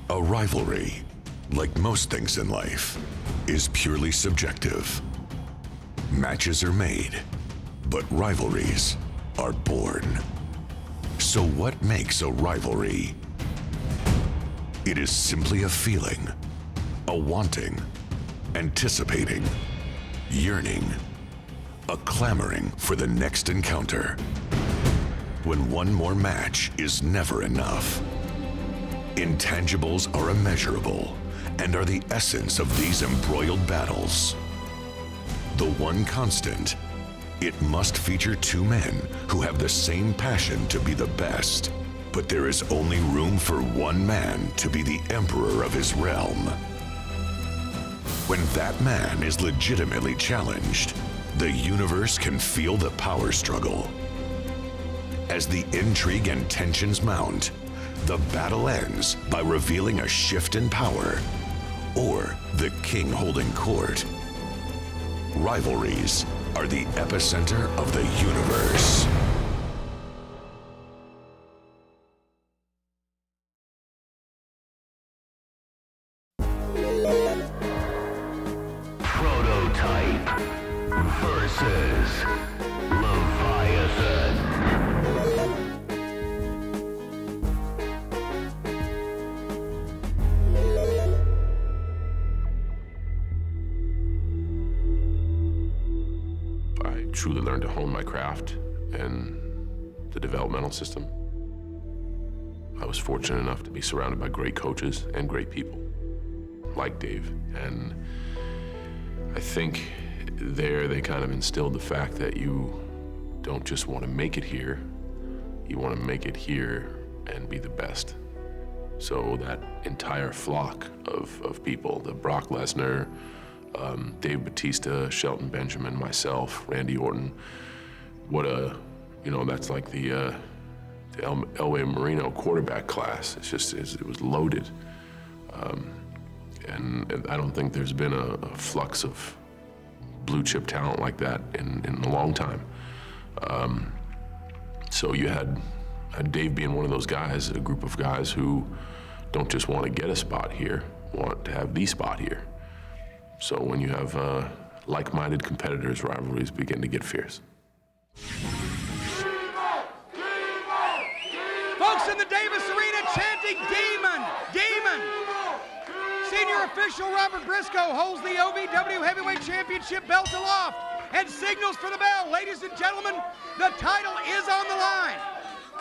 A rivalry, like most things in life, is purely subjective. Matches are made, but rivalries are born. So what makes a rivalry? It is simply a feeling, a wanting, anticipating, yearning, a clamoring for the next encounter. When one more match is never enough. Intangibles are immeasurable and are the essence of these embroiled battles. The one constant, it must feature two men who have the same passion to be the best, but there is only room for one man to be the emperor of his realm. When that man is legitimately challenged, the universe can feel the power struggle. As the intrigue and tensions mount, the battle ends by revealing a shift in power, or the king holding court. Rivalries are the epicenter of the universe. Prototype versus Leviathan. I truly learned to hone my craft and the developmental system. I was fortunate enough to be surrounded by great coaches and great people, like Dave. And I think there they kind of instilled the fact that you don't just want to make it here, you want to make it here and be the best. So that entire flock of people, the Brock Lesnar, Dave Bautista, Shelton Benjamin, myself, Randy Orton, that's like the Elway Marino quarterback class. It was loaded. And I don't think there's been a flux of blue chip talent like that in a long time. So you had Dave being one of those guys, a group of guys who don't just want to get a spot here, want to have the spot here. So when you have like-minded competitors, rivalries begin to get fierce. Folks in the Davis Arena chanting, "Demon, Demon!" Senior official Robert Briscoe holds the OVW Heavyweight Championship belt aloft and signals for the bell. Ladies and gentlemen, the title is on the line.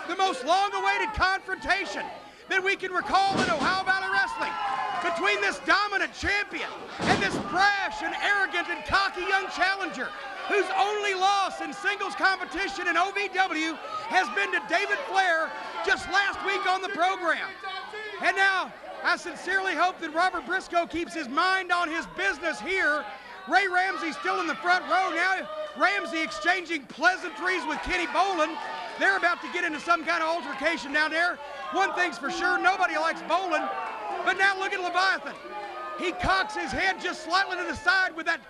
The most long-awaited confrontation that we can recall in Ohio Valley Wrestling between this dominant champion and this brash and arrogant and cocky young challenger whose only loss in singles competition in OVW has been to David Flair just last week on the program. And now, I sincerely hope that Robert Briscoe keeps his mind on his business here. Ray Ramsey still in the front row. Now Ramsey exchanging pleasantries with Kenny Bolin. They're about to get into some kind of altercation down there. One thing's for sure, nobody likes Bolin. But now look at Leviathan. He cocks his head just slightly to the side with that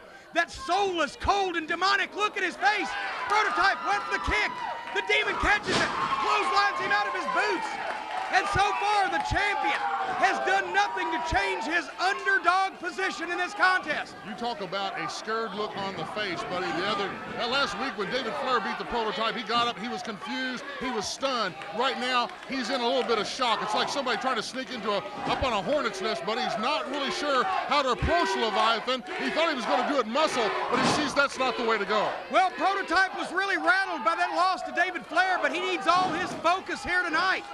soulless, cold, and demonic look in his face. Prototype went for the kick. The Demon catches it, clotheslines him out of his boots. And so far, the champion has done nothing to change his underdog position in this contest. You talk about a scared look on the face, buddy. Last week when David Flair beat the Prototype, he got up, he was confused, he was stunned. Right now, he's in a little bit of shock. It's like somebody trying to sneak up on a hornet's nest, but he's not really sure how to approach Leviathan. He thought he was going to do it muscle, but he sees that's not the way to go. Well, Prototype was really rattled by that loss to David Flair, but he needs all his focus here tonight,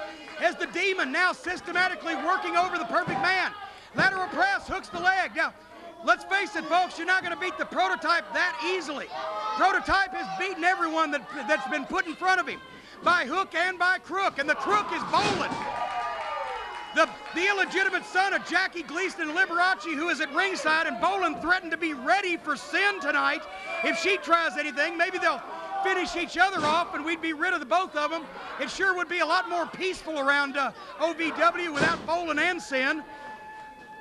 as the Demon now systematically working over the Perfect Man. Lateral press, hooks the leg. Now, let's face it, folks, you're not going to beat the Prototype that easily. Prototype has beaten everyone that's been put in front of him, by hook and by crook, and the crook is Bolin. The illegitimate son of Jackie Gleason and Liberace, who is at ringside, and Bolin threatened to be ready for Sin tonight. If she tries anything, maybe they'll finish each other off and we'd be rid of the both of them. It sure would be a lot more peaceful around OVW without Bolin and Sin.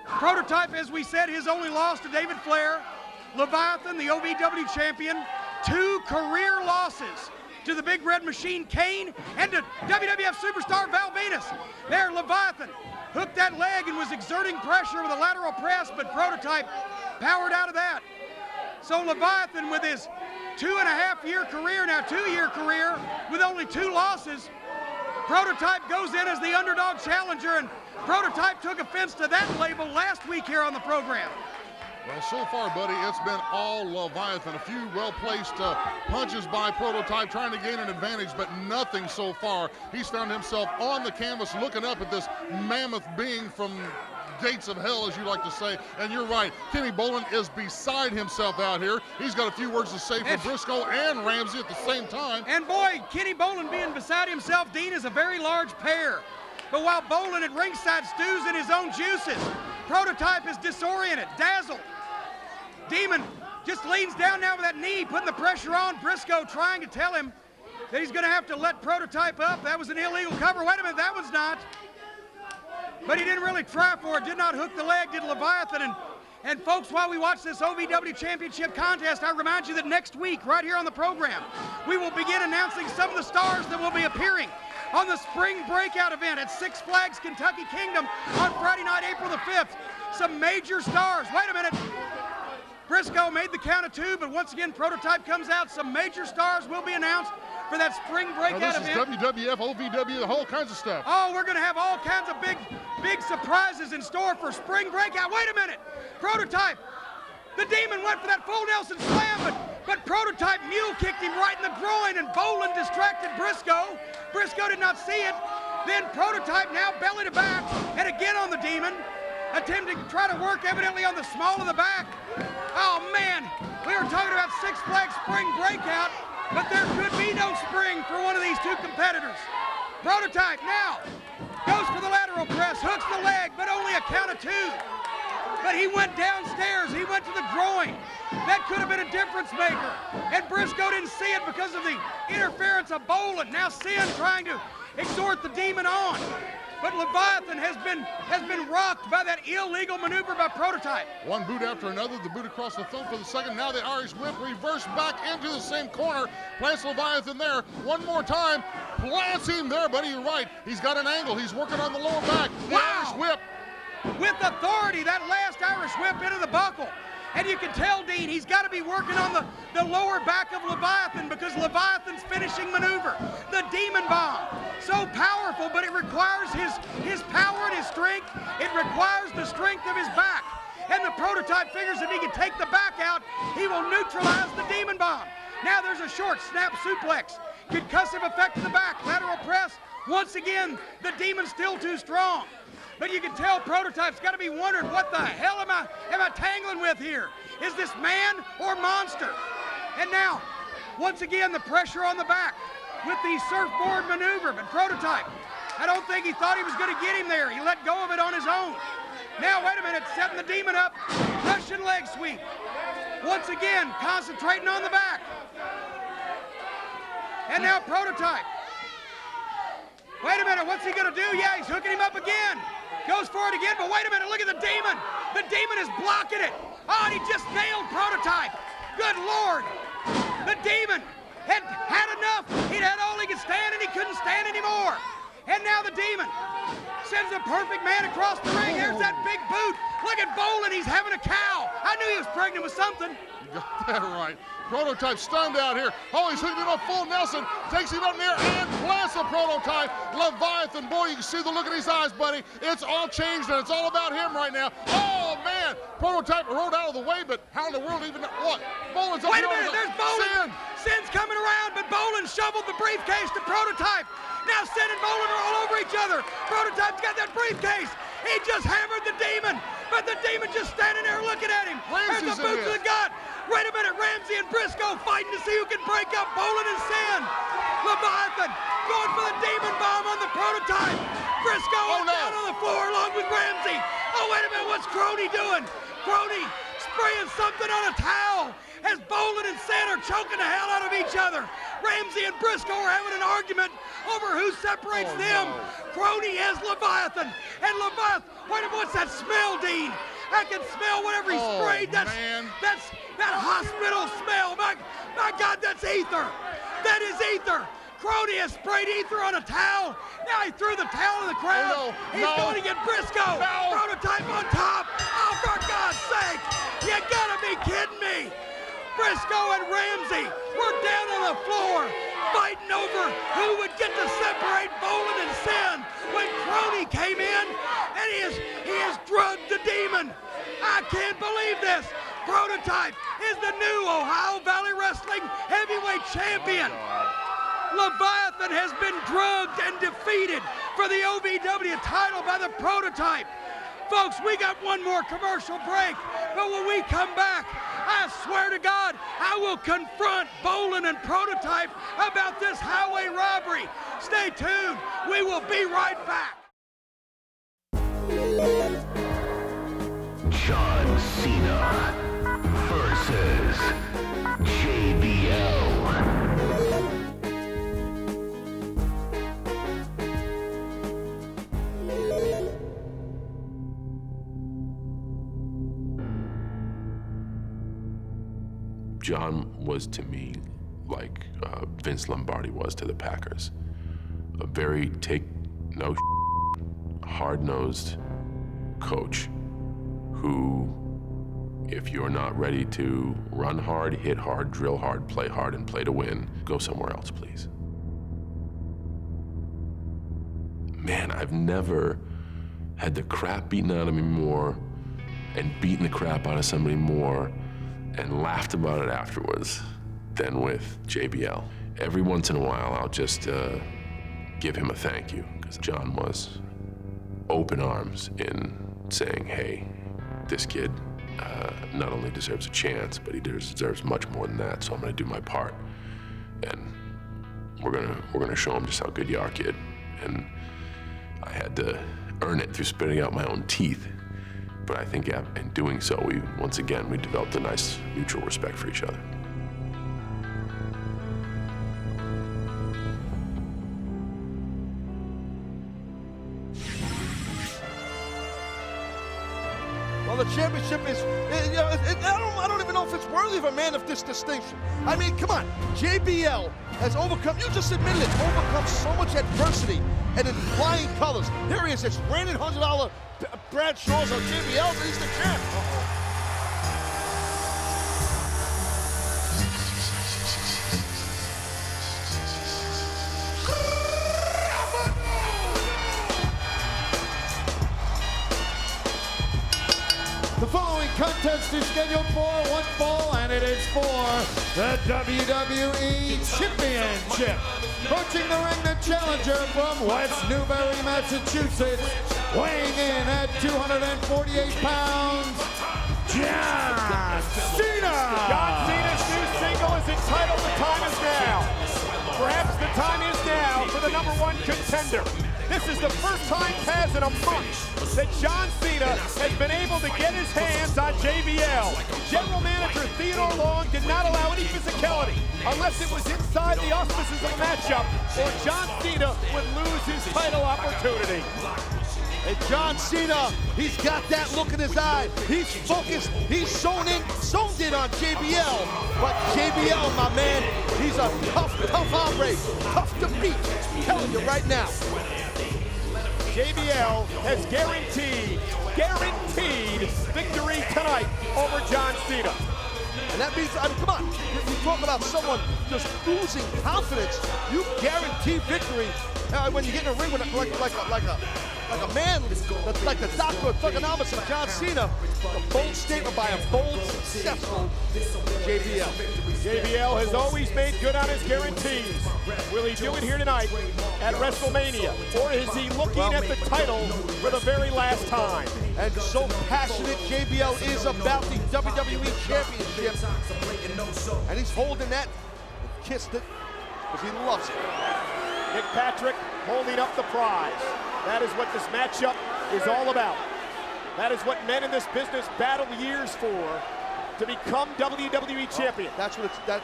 Prototype, as we said, his only loss to David Flair. Leviathan, the OVW champion, 2 career losses to the Big Red Machine, Kane, and to WWF WWF superstar Val Venus. There, Leviathan hooked that leg and was exerting pressure with a lateral press, but Prototype powered out of that. So Leviathan, with his 2.5-year career, now 2-year career, with only 2 losses, Prototype goes in as the underdog challenger, and Prototype took offense to that label last week here on the program. Well, so far, buddy, it's been all Leviathan. A few well-placed punches by Prototype trying to gain an advantage, but nothing so far. He's found himself on the canvas looking up at this mammoth being from gates of hell, as you like to say. And you're right, Kenny Bolin is beside himself out here. He's got a few words to say for Briscoe and Ramsey at the same time. And boy, Kenny Bolin being beside himself, Dean, is a very large pair. But while Bolin at ringside stews in his own juices, Prototype is disoriented, dazzled. Demon just leans down now with that knee, putting the pressure on. Briscoe trying to tell him that he's going to have to let Prototype up. That was an illegal cover. Wait a minute, that one's not. But he didn't really try for it, did not hook the leg, did Leviathan. And folks, while we watch this OVW Championship contest, I remind you that next week, right here on the program, we will begin announcing some of the stars that will be appearing on the Spring Breakout event at Six Flags Kentucky Kingdom on Friday night, April the 5th. Some major stars. Wait a minute. Briscoe made the count of 2, but once again, Prototype comes out. Some major stars will be announced for that Spring Breakout event. This is WWF, OVW, the whole kinds of stuff. Oh, we're going to have all kinds of big surprises in store for Spring Breakout. Wait a minute. Prototype. The Demon went for that full Nelson slam, but Prototype mule kicked him right in the groin, and Bolin distracted Briscoe. Briscoe did not see it. Then Prototype now belly to back, and again on the Demon, attempting to try to work evidently on the small of the back. Oh man, we were talking about Six Flags Spring Breakout, but there could be no spring for one of these two competitors. Prototype now goes for the lateral press, hooks the leg, but only a count of 2. But he went downstairs, he went to the groin. That could have been a difference maker. And Briscoe didn't see it because of the interference of Bolin. Now Sin trying to exhort the Demon on. But Leviathan has been rocked by that illegal maneuver by Prototype. One boot after another, the boot across the thumb for the second. Now the Irish whip reversed back into the same corner. Plants Leviathan there. One more time. Plants him there, buddy. You're right. He's got an angle. He's working on the lower back. The Irish whip. With authority, that last Irish whip into the buckle. And you can tell, Dean, he's got to be working on the lower back of Leviathan because Leviathan's finishing maneuver, the Demon Bomb. So powerful, but it requires his power and his strength. It requires the strength of his back. And the Prototype figures if he can take the back out, he will neutralize the Demon Bomb. Now there's a short snap suplex. Concussive effect to the back, lateral press. Once again, the Demon's still too strong. But you can tell Prototype's got to be wondering, what the hell am I tangling with here? Is this man or monster? And now, once again, the pressure on the back with the surfboard maneuver. But Prototype, I don't think he thought he was going to get him there. He let go of it on his own. Now, wait a minute, setting the Demon up. Russian leg sweep. Once again, concentrating on the back. And now Prototype. Wait a minute, what's he going to do? Yeah, he's hooking him up again. Goes for it again, but wait a minute, look at the Demon. The Demon is blocking it. Oh, and he just nailed Prototype. Good Lord. The Demon had enough. He'd had all he could stand, and he couldn't stand anymore. And now the Demon sends a perfect man across the ring. Here's that big boot. Look at Bolin, he's having a cow. I knew he was pregnant with something. You got that right. Prototype stunned out here. Oh, he's hooked him up full Nelson. Takes him up near and plants a Prototype. Leviathan, boy, you can see the look in his eyes, buddy. It's all changed, and it's all about him right now. Oh, man. Prototype rode out of the way, but how in the world even what? Bolin's up. Wait a minute, there's Bolin. Sin's coming around, but Bolin shoveled the briefcase to Prototype. Now Sin and Bolin are all over each other. Prototype's got that briefcase. He just hammered the Demon, but the Demon just standing there looking at him. There's the boot to the gut. Wait a minute, Ramsey and Briscoe fighting to see who can break up Bolin and Sin. Leviathan going for the Demon Bomb on the Prototype. Briscoe down on the floor along with Ramsey. Oh, wait a minute, what's Crony doing? Crony spraying something on a towel as Bolin and Sin are choking the hell out of each other. Ramsey and Briscoe are having an argument over who separates them. No. Crony has Leviathan, and Leviathan, wait a minute, what's that smell, Dean? I can smell whatever he sprayed. That's that hospital smell. My God, that's ether. That is ether. Crony has sprayed ether on a towel. Now he threw the towel in the crowd. Oh, no. He's No. going to get Briscoe. No. Prototype on top. Oh, for God's sake. You gotta be kidding me. Briscoe and Ramsey were down on the floor fighting over who would get to separate Bolin and Sin when Crony came in, and he has drugged the demon. I can't believe this. Prototype is the new Ohio Valley Wrestling Heavyweight Champion. Leviathan has been drugged and defeated for the OVW title by the Prototype. Folks, we got one more commercial break, but when we come back, I swear to God, I will confront Bolin and Prototype about this highway robbery. Stay tuned. We will be right back. John Cena versus JBL. John was to me like Vince Lombardi was to the Packers. A very hard-nosed coach who, if you're not ready to run hard, hit hard, drill hard, and play to win, go somewhere else, please. Man, I've never had the crap beaten out of me more and beaten the crap out of somebody more and laughed about it afterwards than with JBL. Every once in a while, I'll just give him a thank you, because John was open arms in saying, hey, this kid not only deserves a chance, but he deserves much more than that, so I'm gonna do my part. And we're gonna show him just how good you are, kid. And I had to earn it through spitting out my own teeth. But I think in doing so, we developed a nice mutual respect for each other. Well, the championship is, I don't even know if it's worthy of a man of this distinction. I mean, come on, JBL has overcome, you just admitted it, overcome so much adversity and in flying colors. Here he is, it's raining $100 Brad Shaw's on JBL, but he's the champ. The following contest is scheduled for one fall, and it is for the WWE Championship. Approaching the ring, the challenger from West Newbury, Massachusetts, weighing in at 248 pounds, John Cena. John Cena's new single is entitled The Time Is Now. Perhaps the time is now for the #1 contender. This is the first time past in a month that John Cena has been able to get his hands on JBL. General Manager Theodore Long did not allow any physicality unless it was inside the auspices of a matchup, or John Cena would lose his title opportunity. And John Cena, he's got that look in his eye. He's focused, he's zoned in on JBL. But JBL, my man, he's a tough hombre, tough to beat. I'm telling you right now. JBL has guaranteed victory tonight over John Cena. And that means, I mean, come on, you talk about someone just oozing confidence. You guarantee victory when you get in a ring with like a man, that's like the doctor of thugonomics of John Cena. A bold statement by a bold, successful JBL. JBL has always made good on his guarantees. Will he do it here tonight at WrestleMania? Or is he looking at the title for the very last time? And so passionate JBL is about the WWE Championship. And he's holding that, kissed it, because he loves it. Nick Patrick holding up the prize. That is what this matchup is all about. That is what men in this business battle years for, to become WWE champion. That's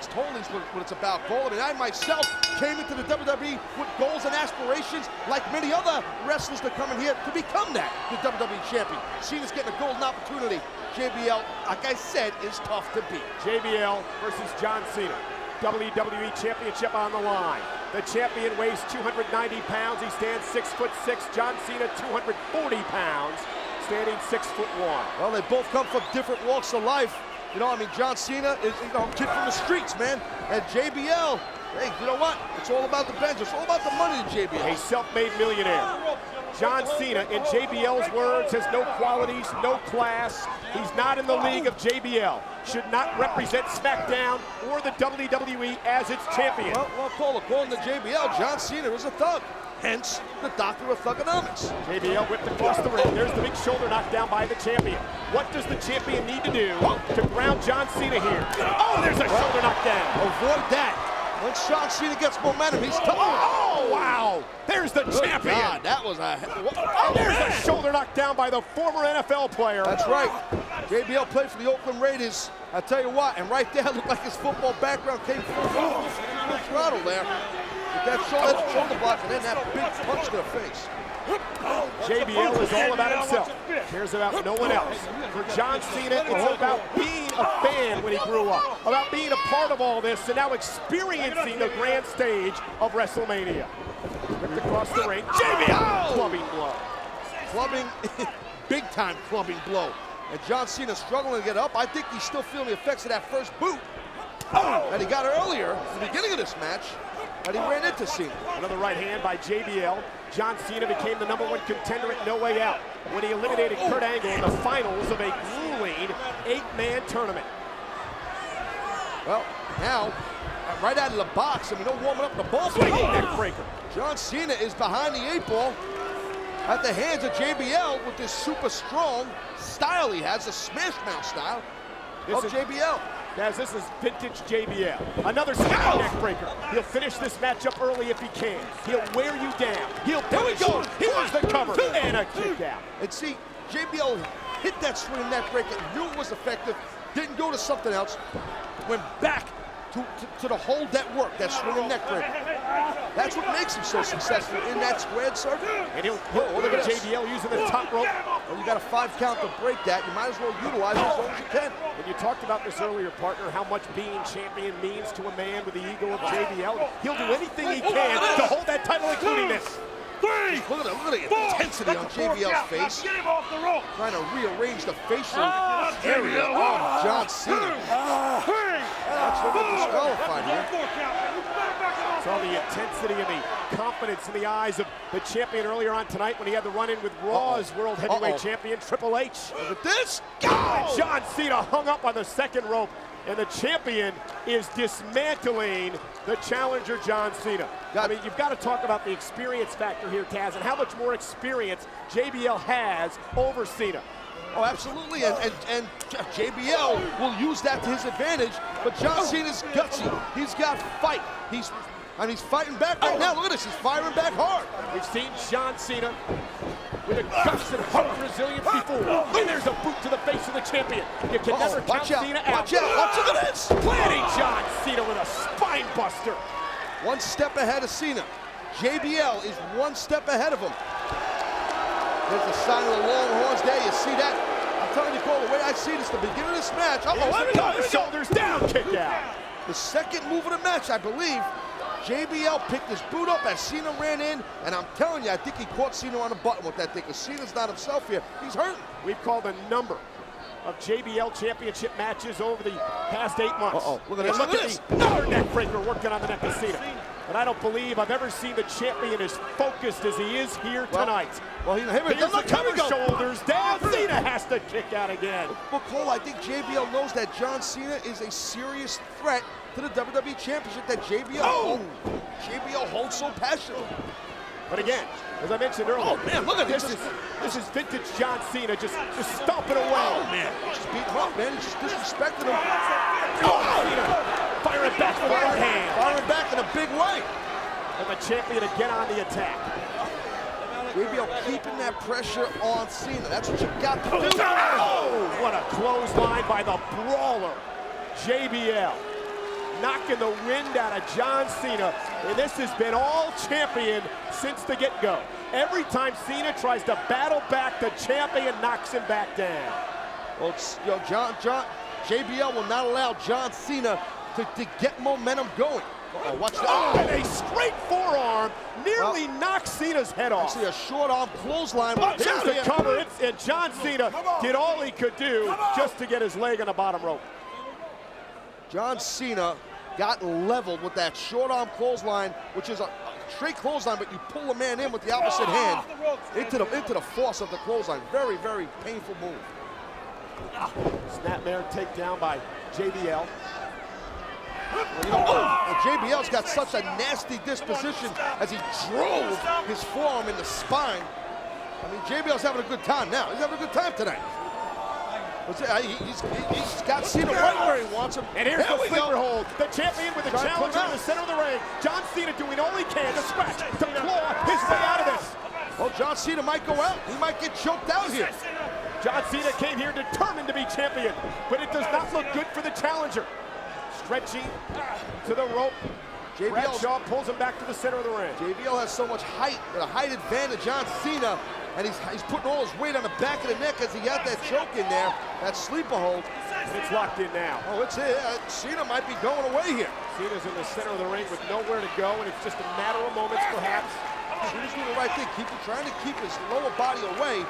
totally what it's about. Gold. And I myself came into the WWE with goals and aspirations, like many other wrestlers that come in here, to become that, the WWE champion. Cena's getting a golden opportunity. JBL, like I said, is tough to beat. JBL versus John Cena. WWE Championship on the line. The champion weighs 290 pounds. He stands 6'6". John Cena, 240 pounds, standing 6'1". Well, they both come from different walks of life. You know, I mean, John Cena is, you know, a kid from the streets, man. And JBL, hey, you know what? It's all about the bench. It's all about the money to JBL. A self-made millionaire. John Cena, in JBL's words, has no qualities, no class. He's not in the league of JBL. Should not represent SmackDown or the WWE as its champion. Well, Cole, according to JBL, John Cena is a thug. Hence, the doctor of thugonomics. JBL whipped across the ring. There's the big shoulder knock down by the champion. What does the champion need to do to ground John Cena here? Oh, there's a shoulder knock down. Avoid that. Once John Cena gets momentum, he's tough. Oh, wow. There's the champion. God, that was a... Oh, there's a shoulder knock down by the former NFL player. That's right. JBL played for the Oakland Raiders. I tell you what, and right there looked like his football background came full throttle there. With that shoulder block and then that big punch to the face. JBL is all about himself. Cares about no one else. For John Cena, it's about being a fan when he grew up. About being a part of all this and now experiencing the grand stage of WrestleMania. Ripped across the ring. JBL! Clubbing blow. Clubbing, big time clubbing blow. And John Cena struggling to get up. I think he's still feeling the effects of that first boot that he got earlier at the beginning of this match. But he ran into Cena. Another right hand by JBL. John Cena became the #1 contender at No Way Out when he eliminated Kurt Angle in the finals of a grueling 8-man tournament. Well, now, right out of the box, I mean, no warming up the ball. Neck breaker. John Cena is behind the 8-ball at the hands of JBL with this super strong style he has, a smash mouth style of JBL. Guys, this is vintage JBL. Another neck breaker. He'll finish this matchup early if he can. He'll wear you down. He'll punish you. Here's the cover and a kick out. And see, JBL hit that swinging neck breaker, knew it was effective, didn't go to something else, went back to the hold that worked, that swinging neck breaker. That's what makes him so successful in that squared circle. And he'll look at JBL using the top rope. Well, you got a 5 count to break that. You might as well utilize it as long as you can. And you talked about this earlier, partner, how much being champion means to a man with the ego of JBL. He'll do anything he can to hold that title, including this. Look at the intensity on JBL's face. Trying to rearrange the facial area of John Cena. That's what got disqualified here. Saw the intensity and the confidence in the eyes of the champion earlier on tonight when he had the run-in with Raw's World Heavyweight Champion, Triple H. Look at this. And John Cena hung up on the second rope, and the champion is dismantling the challenger, John Cena. I mean, you've got to talk about the experience factor here, Taz, and how much more experience JBL has over Cena. Oh, absolutely, and JBL will use that to his advantage, but John Cena's gutsy. He's got fight. He's fighting back right now. Look at this, he's firing back hard. We've seen John Cena with a guts and heart resilience before. And there's a boot to the face of the champion. You can never count Cena out. Watch out, look at this. Planting John Cena with a spine buster. One step ahead of Cena. JBL is one step ahead of him. There's the sign of the long horns there. You see that? I'm telling you, Cole, the way I see this, the beginning of this match. There we go. Shoulders down, kick out. The second move of the match, I believe. JBL picked his boot up as Cena ran in, and I'm telling you, I think he caught Cena on the button with that thing, because Cena's not himself here. He's hurting. We've called a number of JBL championship matches over the past 8 months. Look at this. Look at this. Another neck breaker working on the neck of Cena. But I don't believe I've ever seen the champion as focused as he is here tonight. Here's the cover, shoulders down. Cena has to kick out again. But Cole, I think JBL knows that John Cena is a serious threat to the WWE Championship that JBL holds so passionately. But again, as I mentioned earlier, oh man, look at this. This is vintage John Cena just stomping away. Oh man, he's just beating him up, man. He's just disrespecting him. Cena firing back with a right hand. Firing back in a big way. And the champion again on the attack. JBL keeping that pressure on Cena. That's what you got to do. Oh, what a clothesline by the brawler, JBL. Knocking the wind out of John Cena, and this has been all champion since the get-go. Every time Cena tries to battle back, the champion knocks him back down. Well, JBL will not allow John Cena to get momentum going. Uh-oh, watch that. Oh, and a straight forearm nearly knocks Cena's head off. Actually, a short arm clothesline. Watch Here's out the here. cover, and John Cena did all he could do just to get his leg on the bottom rope. John Cena got leveled with that short arm clothesline, which is a straight clothesline, but you pull a man in with the opposite hand into the force of the clothesline. Very, very painful move. Snapmare takedown by JBL. Well, you know, JBL's got such a nasty disposition as he drove his forearm in the spine. I mean, JBL's having a good time now. He's having a good time tonight. He's got Cena right where he wants him. And here's the sleeper hold. The champion with the Trying to challenger pull in the out. center of the ring. John Cena doing all he can to scratch, to claw his way out of this. Well, John Cena might go out. He might get choked out here. John Cena came here determined to be champion, but it does not look good for the challenger. Stretching to the rope. Bradshaw pulls him back to the center of the ring. JBL has so much height, a height advantage on Cena, and he's putting all his weight on the back of the neck as he got that choke in there, that sleeper hold. And it's locked in now. Oh, it's it. Cena might be going away here. Cena's in the center of the ring with nowhere to go, and it's just a matter of moments, perhaps. Cena's doing the right thing, trying to keep his lower body away.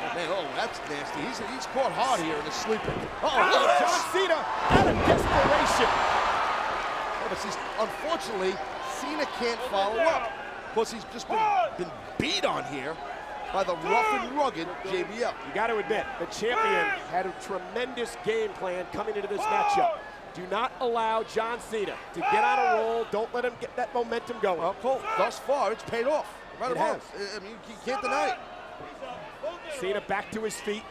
Oh, man, that's nasty. He's caught hard here in the sleeper. John Cena out of desperation. Yeah, but unfortunately, Cena can't follow up. Plus, he's just been beat on here by the rough and rugged JBL. You got to admit, the champion had a tremendous game plan coming into this matchup. Do not allow John Cena to get on a roll. Don't let him get that momentum going. Well, Cole, thus far, it's paid off. Right It along. has. I mean, you can't deny it. Cena back to his feet.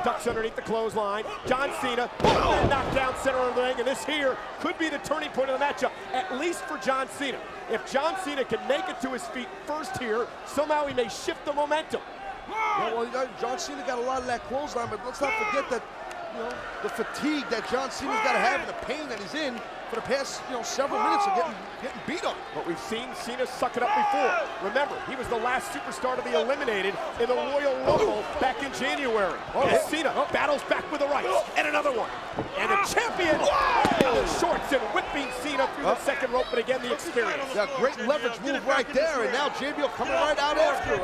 Ducks underneath the clothesline. John Cena knocked down center of the ring, and this here could be the turning point of the matchup, at least for John Cena. If John Cena can make it to his feet first here, somehow he may shift the momentum. Yeah, well, John Cena got a lot of that clothesline, but let's not forget that, you know, the fatigue that John Cena's got to have and the pain that he's in for the past, several minutes of getting beat up. But we've seen Cena suck it up before. Remember, he was the last superstar to be eliminated in the Royal Rumble back in January. And Cena battles back with the right, and another one. And the champion the shorts and whipping Cena through the second rope, but again, the experience. Yeah, great leverage move right there, and now JBL coming right out after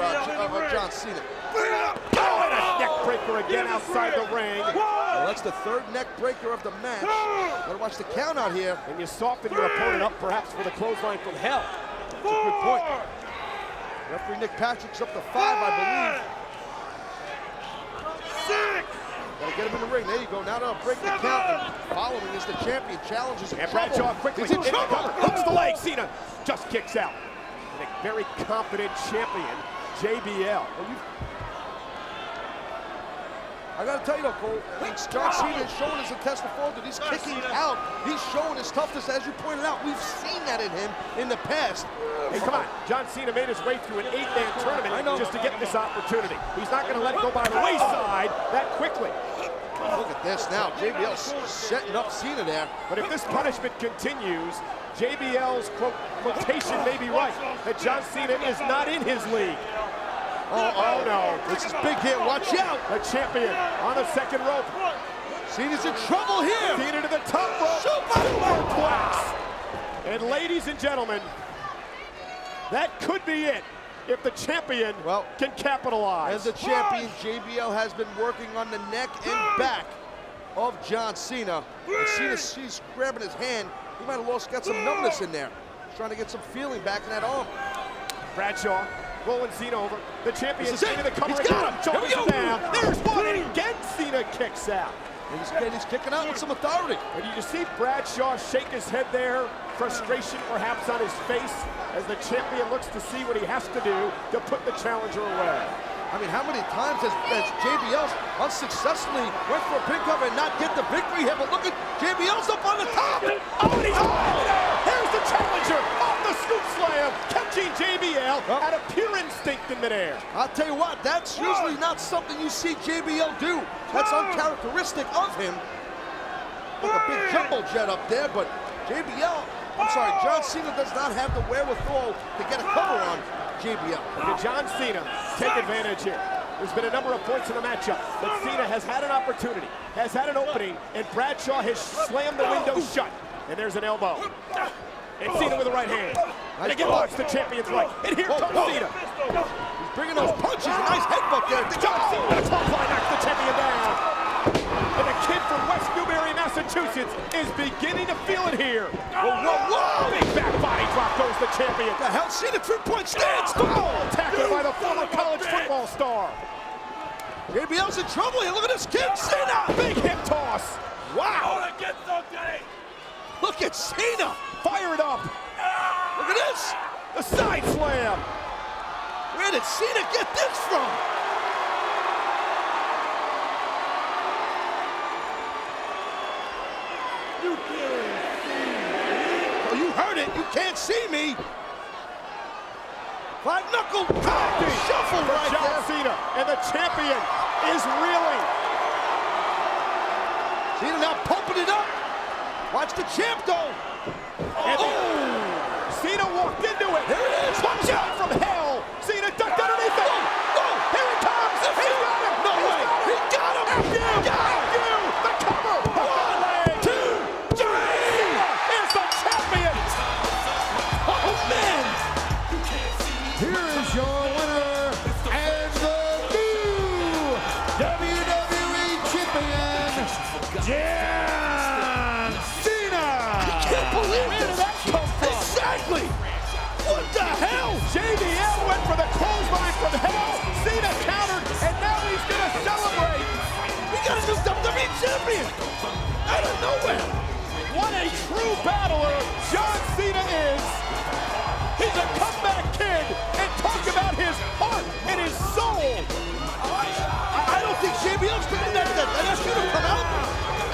John Cena. Oh, and a neck breaker again outside the ring. Well, that's the third neck breaker of the match. Gotta watch the count out here. And you soften your opponent up perhaps with a clothesline from hell. That's a good point. Referee Nick Patrick's up to 5, I believe. Gotta get him in the ring. There you go. Now they'll break the count. And following is the champion. Challenges And Bradshaw quickly He's in trouble. hooks the leg. Cena just kicks out. And a very confident champion, JBL. I gotta tell you though, Cole, John Cena is showing his intestinal fortitude. He's kicking out. He's showing his toughness, as you pointed out. We've seen that in him in the past. Hey, come on. John Cena made his way through an 8-man tournament just to get this opportunity. He's not going to let it go by the wayside that quickly. Look at this now. JBL's setting up Cena there. But if this punishment continues, JBL's quotation may be right, that John Cena is not in his league. Oh no. This is big here. Watch out. The champion on the second rope. Cena's in trouble here. Cena to the top rope. Superplex. And ladies and gentlemen, that could be it if the champion can capitalize. And the champion, JBL, has been working on the neck and back of John Cena. And Cena's grabbing his hand. He might have got some numbness in there. He's trying to get some feeling back in that arm. Bradshaw rolling Cena over. The champion into the cover. He's got him. Shoulders down. There's one, and again Cena kicks out. And he's kicking out with some authority. And you see Bradshaw shake his head there. Frustration perhaps on his face as the champion looks to see what he has to do to put the challenger away. I mean, how many times has JBL unsuccessfully went for a pin cover and not get the victory here? But look at JBL's up on the top. Oh, and he's here's the challenger off the scoop slam, catching JBL out of pure instinct in midair. I'll tell you what, that's usually not something you see JBL do. That's uncharacteristic of him. Like a big jumbo jet up there, but John Cena does not have the wherewithal to get a cover on JBL. Can John Cena take advantage here? There's been a number of points in the matchup that Cena has had an opportunity, has had an opening, and Bradshaw has slammed the window shut. And there's an elbow. And Cena with the right hand. And again, watch the champion's right. And here comes Cena. He's bringing those punches. A nice headbutt there. John Cena with a clothesline knocks the champion down. And the kid from West Newbury, Massachusetts is beginning to feel it here. Whoa. Big back body drop goes the champion. The hell, Cena 3-point stance. Oh, tackled by the former college football star. JBL's in trouble here. Look at this kid, Cena. Big hip toss. Wow. Look at Cena. Fire it up. Look at this. The side slam. Where did Cena get this from? Oh, you heard it. You can't see me. Five knuckle shuffle right John there. Cena, and the champion is reeling. Cena now pumping it up. Watch the champ go. And Cena walked into it. Here it is. Watch out from hell. Cena ducked underneath it. Here it comes. He got him. No way. He got him. After you. The cover. 1, 2, 3. Cena is the champion. Oh, man. Here is your winner and the new WWE Champion, John Cena. Can't believe Where did this. that come from? Exactly. What the hell? JBL went for the clothesline from hell. Cena countered, and now he's going to celebrate. We got a new WWE champion. Out of nowhere. What a true battler John Cena is. He's a comeback kid, and talk about his heart and his soul. I don't think JBL's thinking that asked you to come out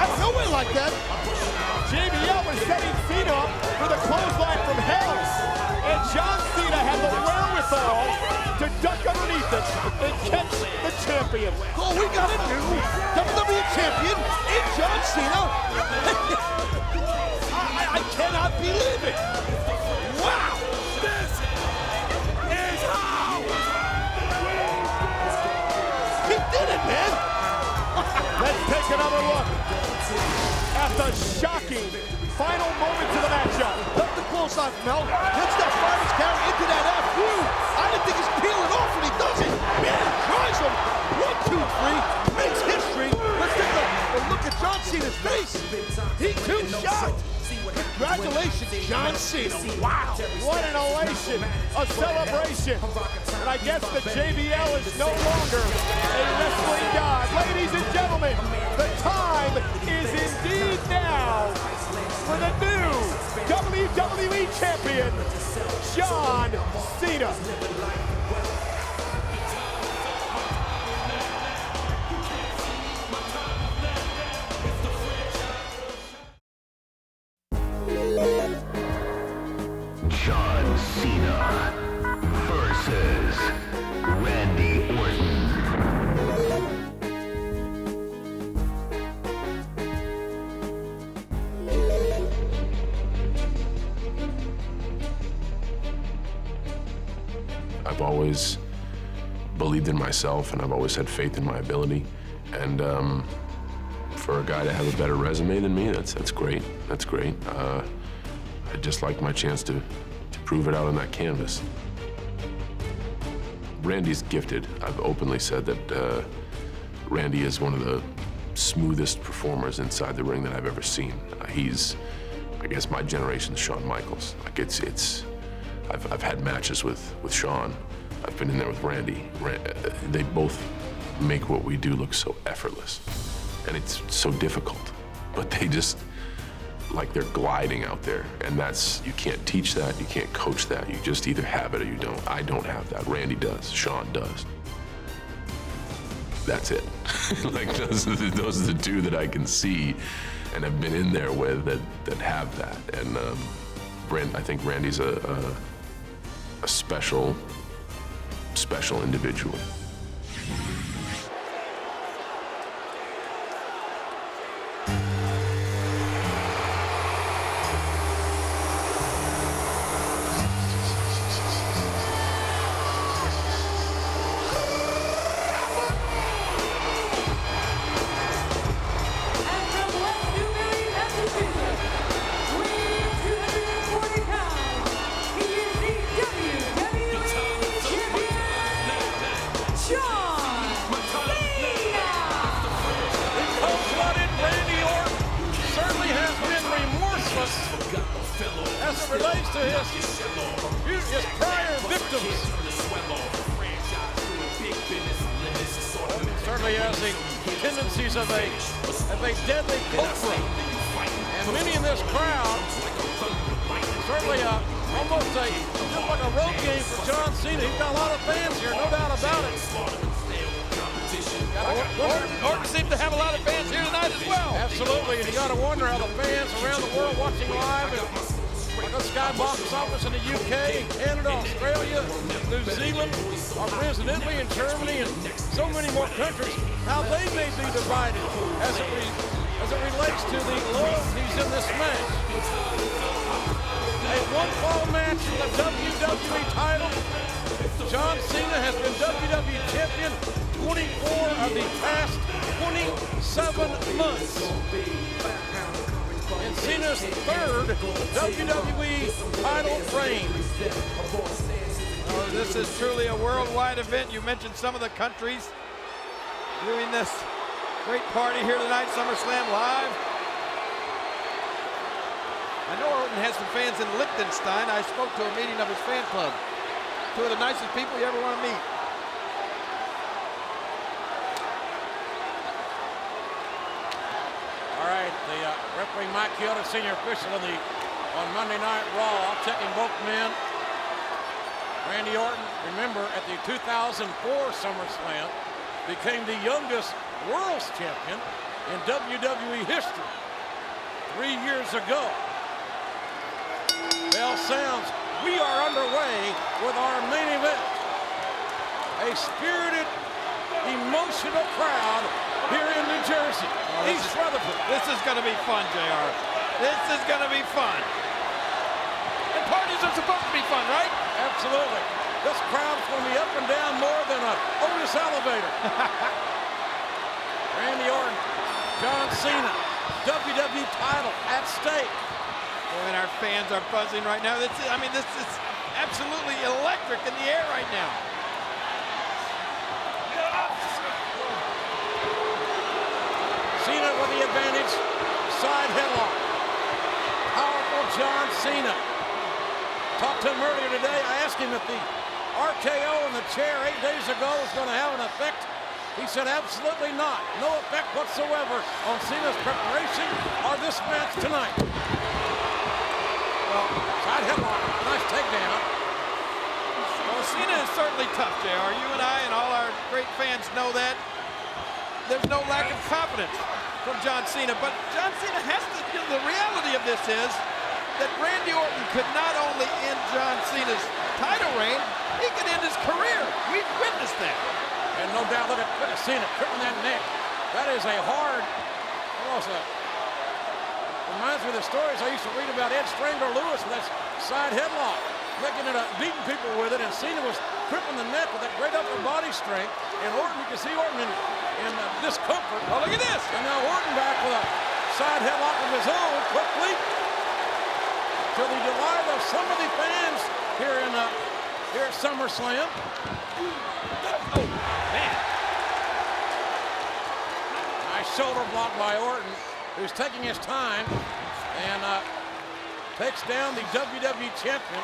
of nowhere like that. JBL was setting Cena up for the clothesline from hell, and John Cena had the wherewithal to duck underneath it and catch the champion. Oh, we got a new WWE champion in John Cena. I cannot believe it. Wow. This is how. He did it, man. Let's take another look at the shocking final moments of the matchup. Up the clothesline from hell. Gets that Fighters carry into that F. I didn't think he's peeling off, and he does it. Man, he tries him. 1, 2, 3. Makes history. Let's take a look at John Cena's face. He too shocked. Congratulations, John Cena. Wow. What an elation, a celebration. And I guess the JBL is no longer a wrestling god. Ladies and gentlemen, the time is indeed now for the new WWE Champion, John Cena. John Cena versus Randy Orton. I've always believed in myself, and I've always had faith in my ability. And for a guy to have a better resume than me, that's great. That's great. I'd just like my chance to prove it out on that canvas. Randy's gifted. I've openly said that Randy is one of the smoothest performers inside the ring that I've ever seen. He's, I guess, my generation's Shawn Michaels. Like I've had matches with Shawn. I've been in there with Randy. They both make what we do look so effortless, and it's so difficult. But they just, like, they're gliding out there, and you can't teach that, you can't coach that. You just either have it or you don't. I don't have that. Randy does. Shawn does. That's it. Like those are the two that I can see and have been in there with that have that. And I think Randy's a special individual. to his prior victims. Certainly has the tendencies of a deadly cobra. And many in this crowd, certainly almost just like a road game for John Cena. He's got a lot of fans here, no doubt about it. Orton seems to have a lot of fans here tonight as well. Absolutely, and you got to wonder how the fans around the world watching live at the Sky box office in the UK, Canada, Australia, New Zealand, our friends in Italy and Germany, and so many more countries, how they may be divided as it relates to the loyalties in this match. A one-fall match for the WWE title. John Cena has been WWE Champion 24 of the past 27 months. And Cena's third WWE title reign. Oh, this is truly a worldwide event. You mentioned some of the countries doing this great party here tonight, SummerSlam Live. I know Orton has some fans in Liechtenstein. I spoke to a meeting of his fan club. Two of the nicest people you ever want to meet. All right, the referee Mike Chioda, senior official on Monday Night Raw, checking both men. Randy Orton, remember, at the 2004 SummerSlam, became the youngest World's Champion in WWE history 3 years ago. Bell sounds. We are underway with our main event. A spirited, emotional crowd here in New Jersey. East Rutherford. This is going to be fun, JR. This is going to be fun. And parties are supposed to be fun, right? Absolutely. This crowd's going to be up and down more than a Otis elevator. Randy Orton, John Cena, WWE title at stake. Boy, and our fans are buzzing right now. This is absolutely electric in the air right now. Cena with the advantage. Side headlock. Powerful John Cena. Talked to him earlier today. I asked him if the RKO in the chair 8 days ago was going to have an effect. He said absolutely not. No effect whatsoever on Cena's preparation or this match tonight. Well, side headlock. Nice takedown. Well, Cena is certainly tough, JR. You and I and all our great fans know that. There's no lack of confidence from John Cena, but John Cena has to, the reality of this is that Randy Orton could not only end John Cena's title reign, he could end his career. We've witnessed that. And no doubt, look at Cena tripping that neck. That is a hard, reminds me of the stories I used to read about Ed Strangler Lewis with that side headlock, making it up, beating people with it, and Cena was tripping the neck with that great upper body strength. And Orton, you can see Orton in discomfort. Oh, look at this. And now Orton back with a side headlock of his own, quickly, to the delight of some of the fans here at SummerSlam. Oh, man. Nice shoulder block by Orton, who's taking his time and takes down the WWE Champion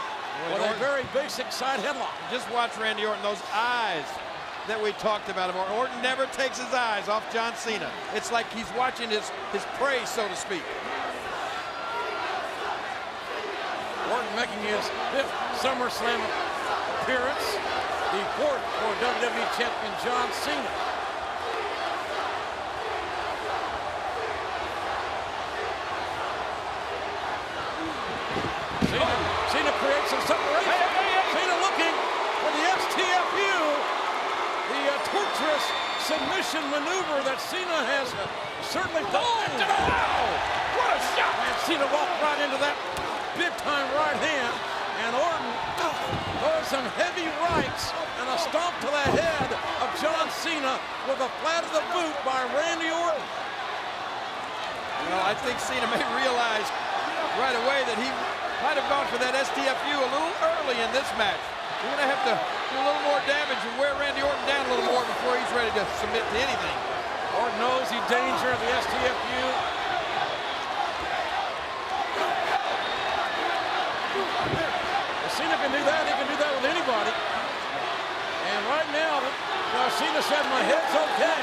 with a very basic side headlock. Just watch Randy Orton, those eyes that we talked about him. Orton never takes his eyes off John Cena. It's like he's watching his prey, so to speak. Orton making his 5th SummerSlam appearance, the 4th for WWE Champion John Cena. Cena creates some separation. Cena looking for the STFU, the torturous submission maneuver that Cena has certainly done. Wow! What a shot! And Cena walked right into that big-time right hand, and Orton throws some heavy rights and a stomp to the head of John Cena with a flat of the boot by Randy Orton. Well, I think Cena may realize right away that he might have gone for that STFU a little early in this match. We're going to have to do a little more damage and wear Randy Orton down a little more before he's ready to submit to anything. Orton knows the danger of the STFU. Cena can do that. He can do that with anybody. And right now, Cena said, my head's okay.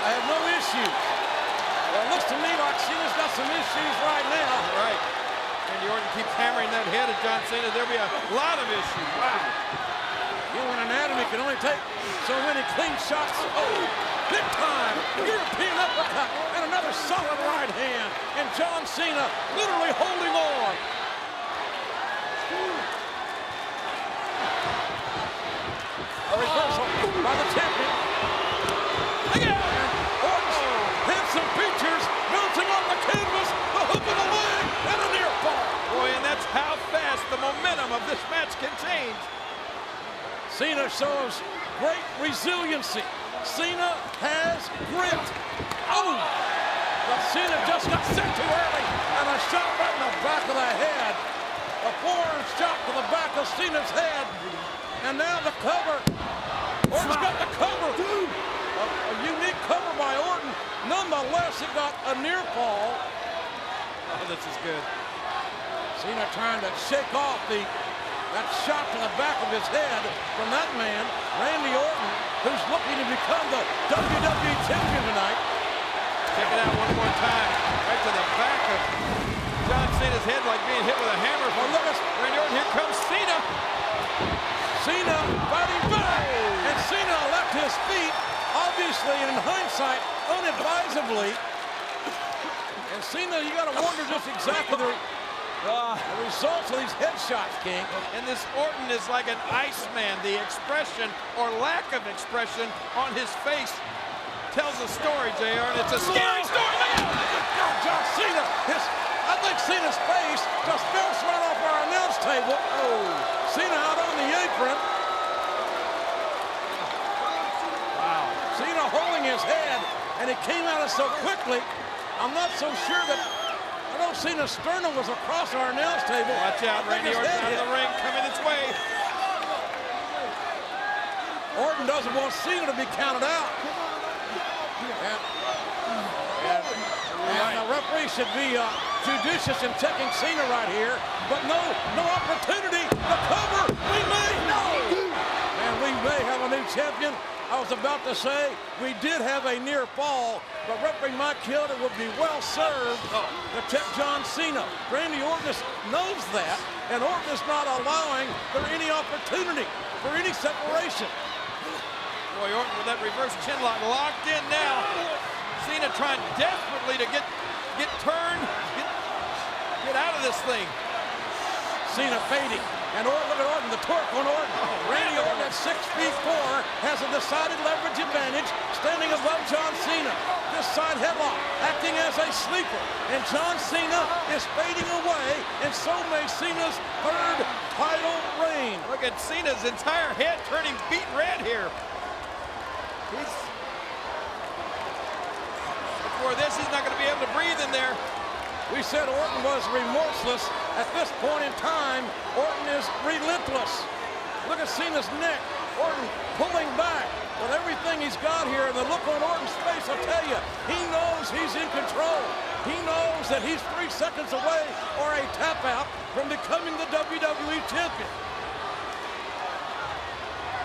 I have no issues. Well, it looks to me like Cena's got some issues right now. Right. Randy Orton keeps hammering that head of John Cena. There'll be a lot of issues. Wow. Human anatomy can only take so many clean shots. Oh, big time European uppercut and another solid right hand. And John Cena literally holding on. A reversal by the champion. Again. Orton's handsome features mounting on the canvas. The hook of the leg and a near fall. Boy, and that's how fast the momentum of this match can change. Cena shows great resiliency. Cena has grit. Oh! But Cena just got set too early, and a shot right in the back of the head. A forearm shot to the back of Cena's head. And now the cover. Orton's got the cover. A unique cover by Orton. Nonetheless, it got a near fall. Oh, this is good. Cena trying to shake off that shot to the back of his head from that man, Randy Orton, who's looking to become the WWE Champion tonight. Check it out one more time. Right to the back of John Cena's head like being hit with a hammer. Well, look at Randy Orton. Here comes Cena. Cena fighting back. And Cena left his feet, obviously, in hindsight, unadvisably. And Cena, you got to wonder just exactly the results of these headshots, King. And this Orton is like an Iceman. The expression or lack of expression on his face tells a story, JR, and it's a scary story. God, John Cena, I think Cena's face just bounced right off our announce table. Oh, Cena out on the apron. Wow. Cena holding his head, and it came at us so quickly. I'm not so sure that I know Cena's sternum was across our announce table. Watch out, Randy Orton out of the ring, coming its way. Orton doesn't want Cena to be counted out. And the referee should be judicious in checking Cena right here. But no opportunity. The cover, we may have a new champion. I was about to say, we did have a near fall, but referee Mike Hilder would be well served to check John Cena. Randy Orton knows that, and Orton is not allowing for any opportunity, for any separation. Boy, Orton with that reverse chin lock locked in now. Cena trying desperately to get turned, get out of this thing. Cena fading. And Orton, look at Orton, the torque on Orton. Randy Orton at 6'4" has a decided leverage advantage, standing above John Cena. This side headlock, acting as a sleeper. And John Cena is fading away, and so may Cena's third title reign. Look at Cena's entire head turning beet red here. Before this, he's not going to be able to breathe in there. We said Orton was remorseless. At this point in time, Orton is relentless. Look at Cena's neck. Orton pulling back with everything he's got here. And the look on Orton's face, I'll tell you, he knows he's in control. He knows that he's 3 seconds away or a tap out from becoming the WWE Champion.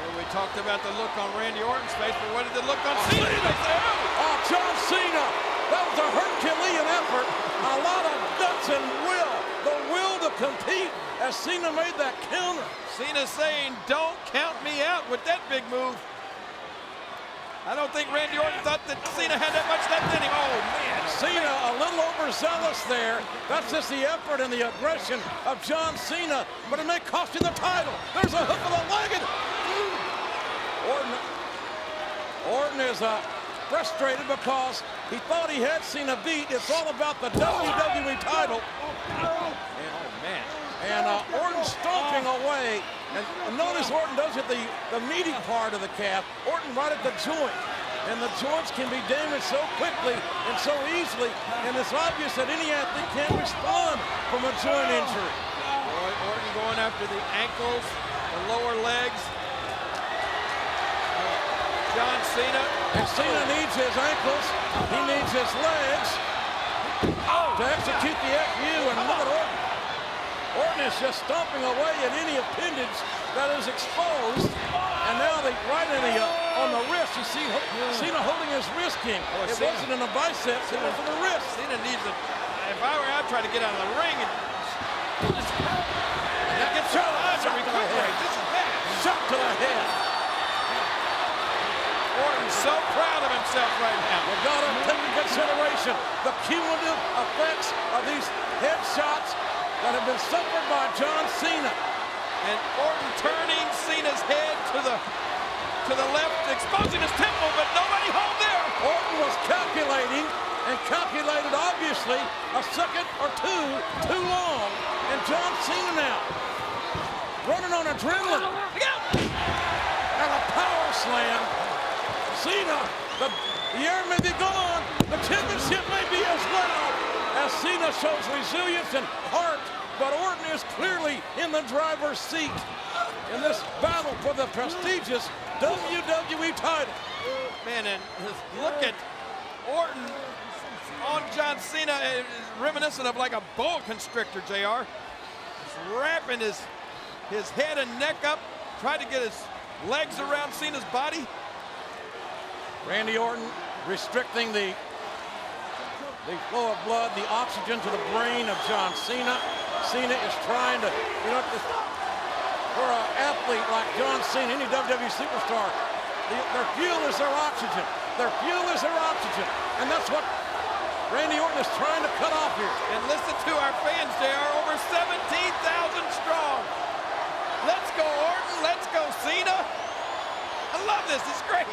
Well, we talked about the look on Randy Orton's face, but what did the look on Cena's face? Oh, John Cena. That was a Herculean effort. A lot of guts and will. The will to compete as Cena made that counter. Cena saying, don't count me out with that big move. I don't think Randy Orton thought that Cena had that much left in him. Oh, man. Cena a little overzealous there. That's just the effort and the aggression of John Cena, but it may cost him the title. There's a hook of the leg. Orton is frustrated because he thought he had Cena beat. It's all about the WWE title. And Orton stomping away. And notice Orton does hit the meaty part of the calf. Orton right at the joint. And the joints can be damaged so quickly and so easily. And it's obvious that any athlete can respond from a joint injury. Boy, Orton going after the ankles, the lower legs. John Cena. And Cena needs his ankles. He needs his legs to execute the FU. And look at Orton. Orton is just stomping away at any appendage that is exposed. And now right in on the wrist, you see Cena holding his wrist, King. It wasn't in the biceps, it was in the wrist. Cena needs to, if I were, I'd try to get out of the ring and get shot to the head. This is bad. Shot to the head. Orton's so proud of himself right now. We've got to take into consideration the cumulative effects of these headshots that have been suffered by John Cena. And Orton turning Cena's head to the left, exposing his temple, but nobody home there. Orton was calculating, and calculated obviously a second or two too long. And John Cena now running on adrenaline. And a power slam. Cena, the air may be gone, the championship may be as well, as Cena shows resilience and heart. But Orton is clearly in the driver's seat in this battle for the prestigious WWE title. Man, and look at Orton on John Cena, reminiscent of like a boa constrictor, JR. Just wrapping his head and neck up, trying to get his legs around Cena's body. Randy Orton restricting the flow of blood, the oxygen to the brain of John Cena. Cena is trying to, for an athlete like John Cena, any WWE superstar, their fuel is their oxygen. Their fuel is their oxygen. And that's what Randy Orton is trying to cut off here. And listen to our fans, JR, over 17,000 strong. Let's go, Orton. Let's go, Cena. I love this. It's great.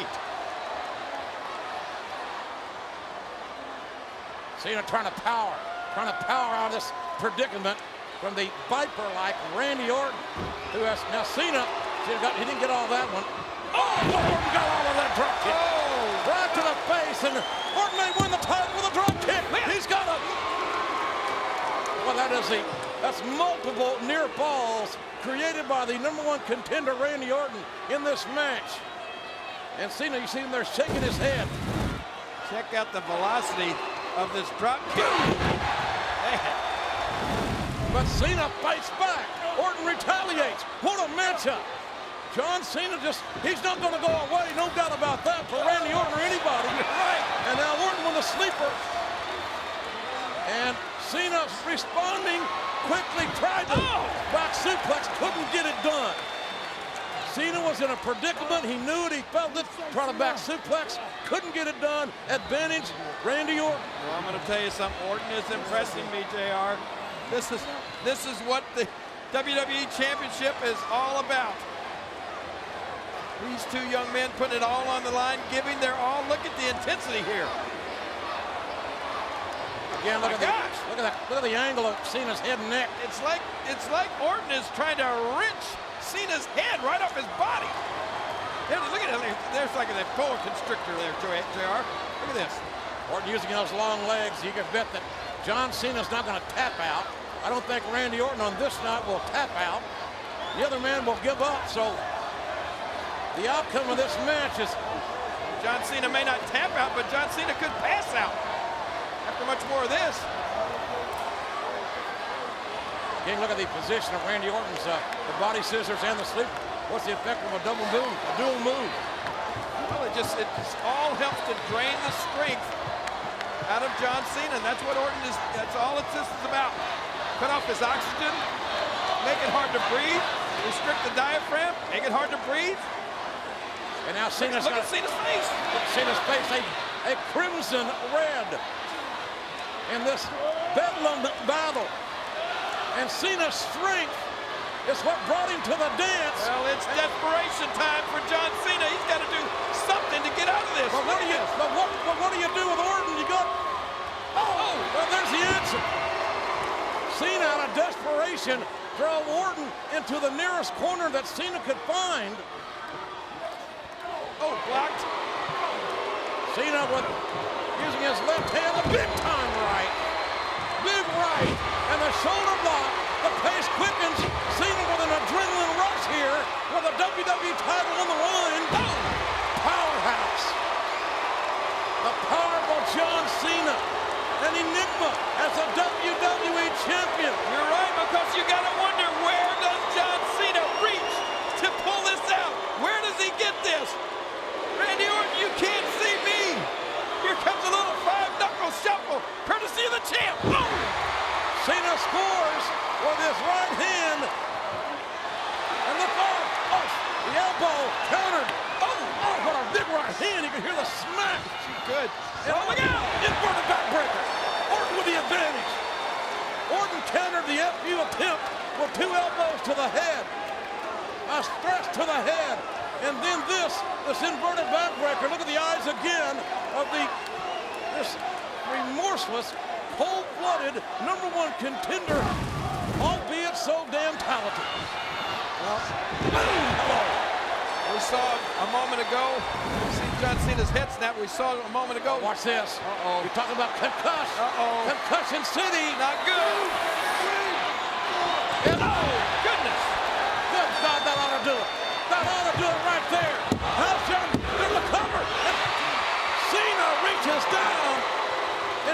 Cena trying to power out of this predicament from the Viper-like Randy Orton, who has now Cena. He didn't get all that one. Oh, Orton got all of that drop kick. Oh, right to the face, and Orton may win the title with a drop kick. He's got a. Well, that's multiple near falls created by the #1 contender Randy Orton in this match. And Cena, you see him there shaking his head. Check out the velocity of this drop kick. Man. But Cena fights back. Orton retaliates. What a matchup. John Cena he's not going to go away, no doubt about that, for Randy Orton or anybody. Right. And now Orton with a sleeper. And Cena responding quickly, tried to back suplex, couldn't get it done. Cena was in a predicament. He knew it. He felt it. Trying to back suplex. Couldn't get it done. Advantage, Randy Orton. Well, I'm going to tell you something. Orton is impressing me, JR. This is what the WWE Championship is all about. These two young men putting it all on the line, giving their all. Look at the intensity here. Again, look at the angle of Cena's head and neck. It's like Orton is trying to wrench Cena's head right off his body. Look at it. There's like a boa constrictor there, JR. Look at this. Orton using those long legs. You can bet that John Cena's not going to tap out. I don't think Randy Orton on this night will tap out. The other man will give up. So the outcome of this match is John Cena may not tap out, but John Cena could pass out after much more of this. Again, look at the position of Randy Orton's the body scissors and the sleeper. What's the effect of a double move, a dual move? Well, it just all helps to drain the strength out of John Cena, and that's what Orton is. That's all this is about. Cut off his oxygen, make it hard to breathe, restrict the diaphragm, make it hard to breathe. And now Cena's look at Cena's face. Cena's face, a crimson red in this bedlam battle. And Cena's strength is what brought him to the dance. Well, it's desperation time for John Cena. He's got to do something to get out of this. But what do you do with Orton? You got. Well, there's the answer. Cena, out of desperation, drove Orton into the nearest corner that Cena could find. Oh, blocked. Cena using his left hand, the big time right. Big right, and the shoulder block. The pace quickens. Cena with an adrenaline rush here with a WWE title on the line. Powerhouse. The powerful John Cena, an enigma as a WWE champion. You're right, because you got it hand. You can hear the smack. Good. And look out! Inverted backbreaker. Orton with the advantage. Orton countered the FU attempt with 2 elbows to the head. A thrust to the head. And then this inverted backbreaker. Look at the eyes again of this remorseless, cold-blooded #1 contender, albeit so damn talented. Well, Boom! Hello. we saw a moment ago. We see John Cena's head snap. We saw a moment ago. Watch this. Uh-oh. You're talking about concussion. Uh-oh. Concussion City. Not good. And oh, goodness. Good God, that ought to do it. That ought to do it right there. How's John? There's the cover. Cena reaches down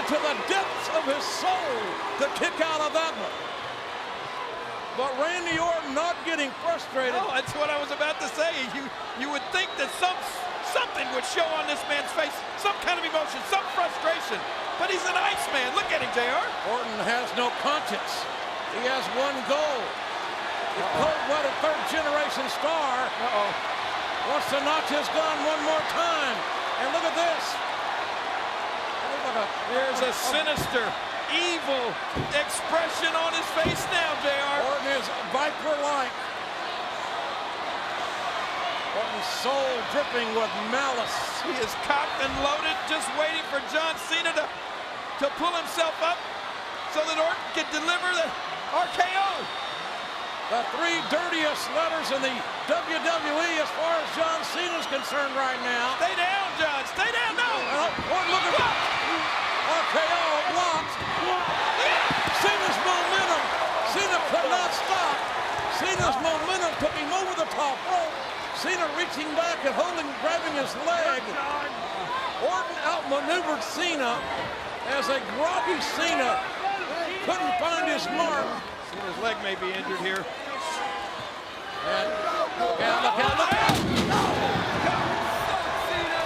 into the depths of his soul to kick out of that one. But Randy Orton not getting frustrated. Oh, that's what I was about to say. You would think that something would show on this man's face, some kind of emotion, some frustration. But he's an Iceman. Look at him, JR. Orton has no conscience. He has one goal. The cold-blooded third-generation star wants to notch his gun one more time. And look at this. There's a sinister, evil expression on his face now, JR. Orton is viper-like. Orton's soul dripping with malice. He is cocked and loaded, just waiting for John Cena to pull himself up so that Orton can deliver the RKO. The 3 dirtiest letters in the WWE as far as John Cena's concerned right now. Stay down, John. Stay down. No. Orton, look at that. RKO blocked. Cena's momentum. Cena could not stop. Cena's momentum took him over the top rope. Cena reaching back and grabbing his leg. Orton outmaneuvered Cena as a groggy Cena couldn't find his mark. Cena's leg may be injured here. And look out.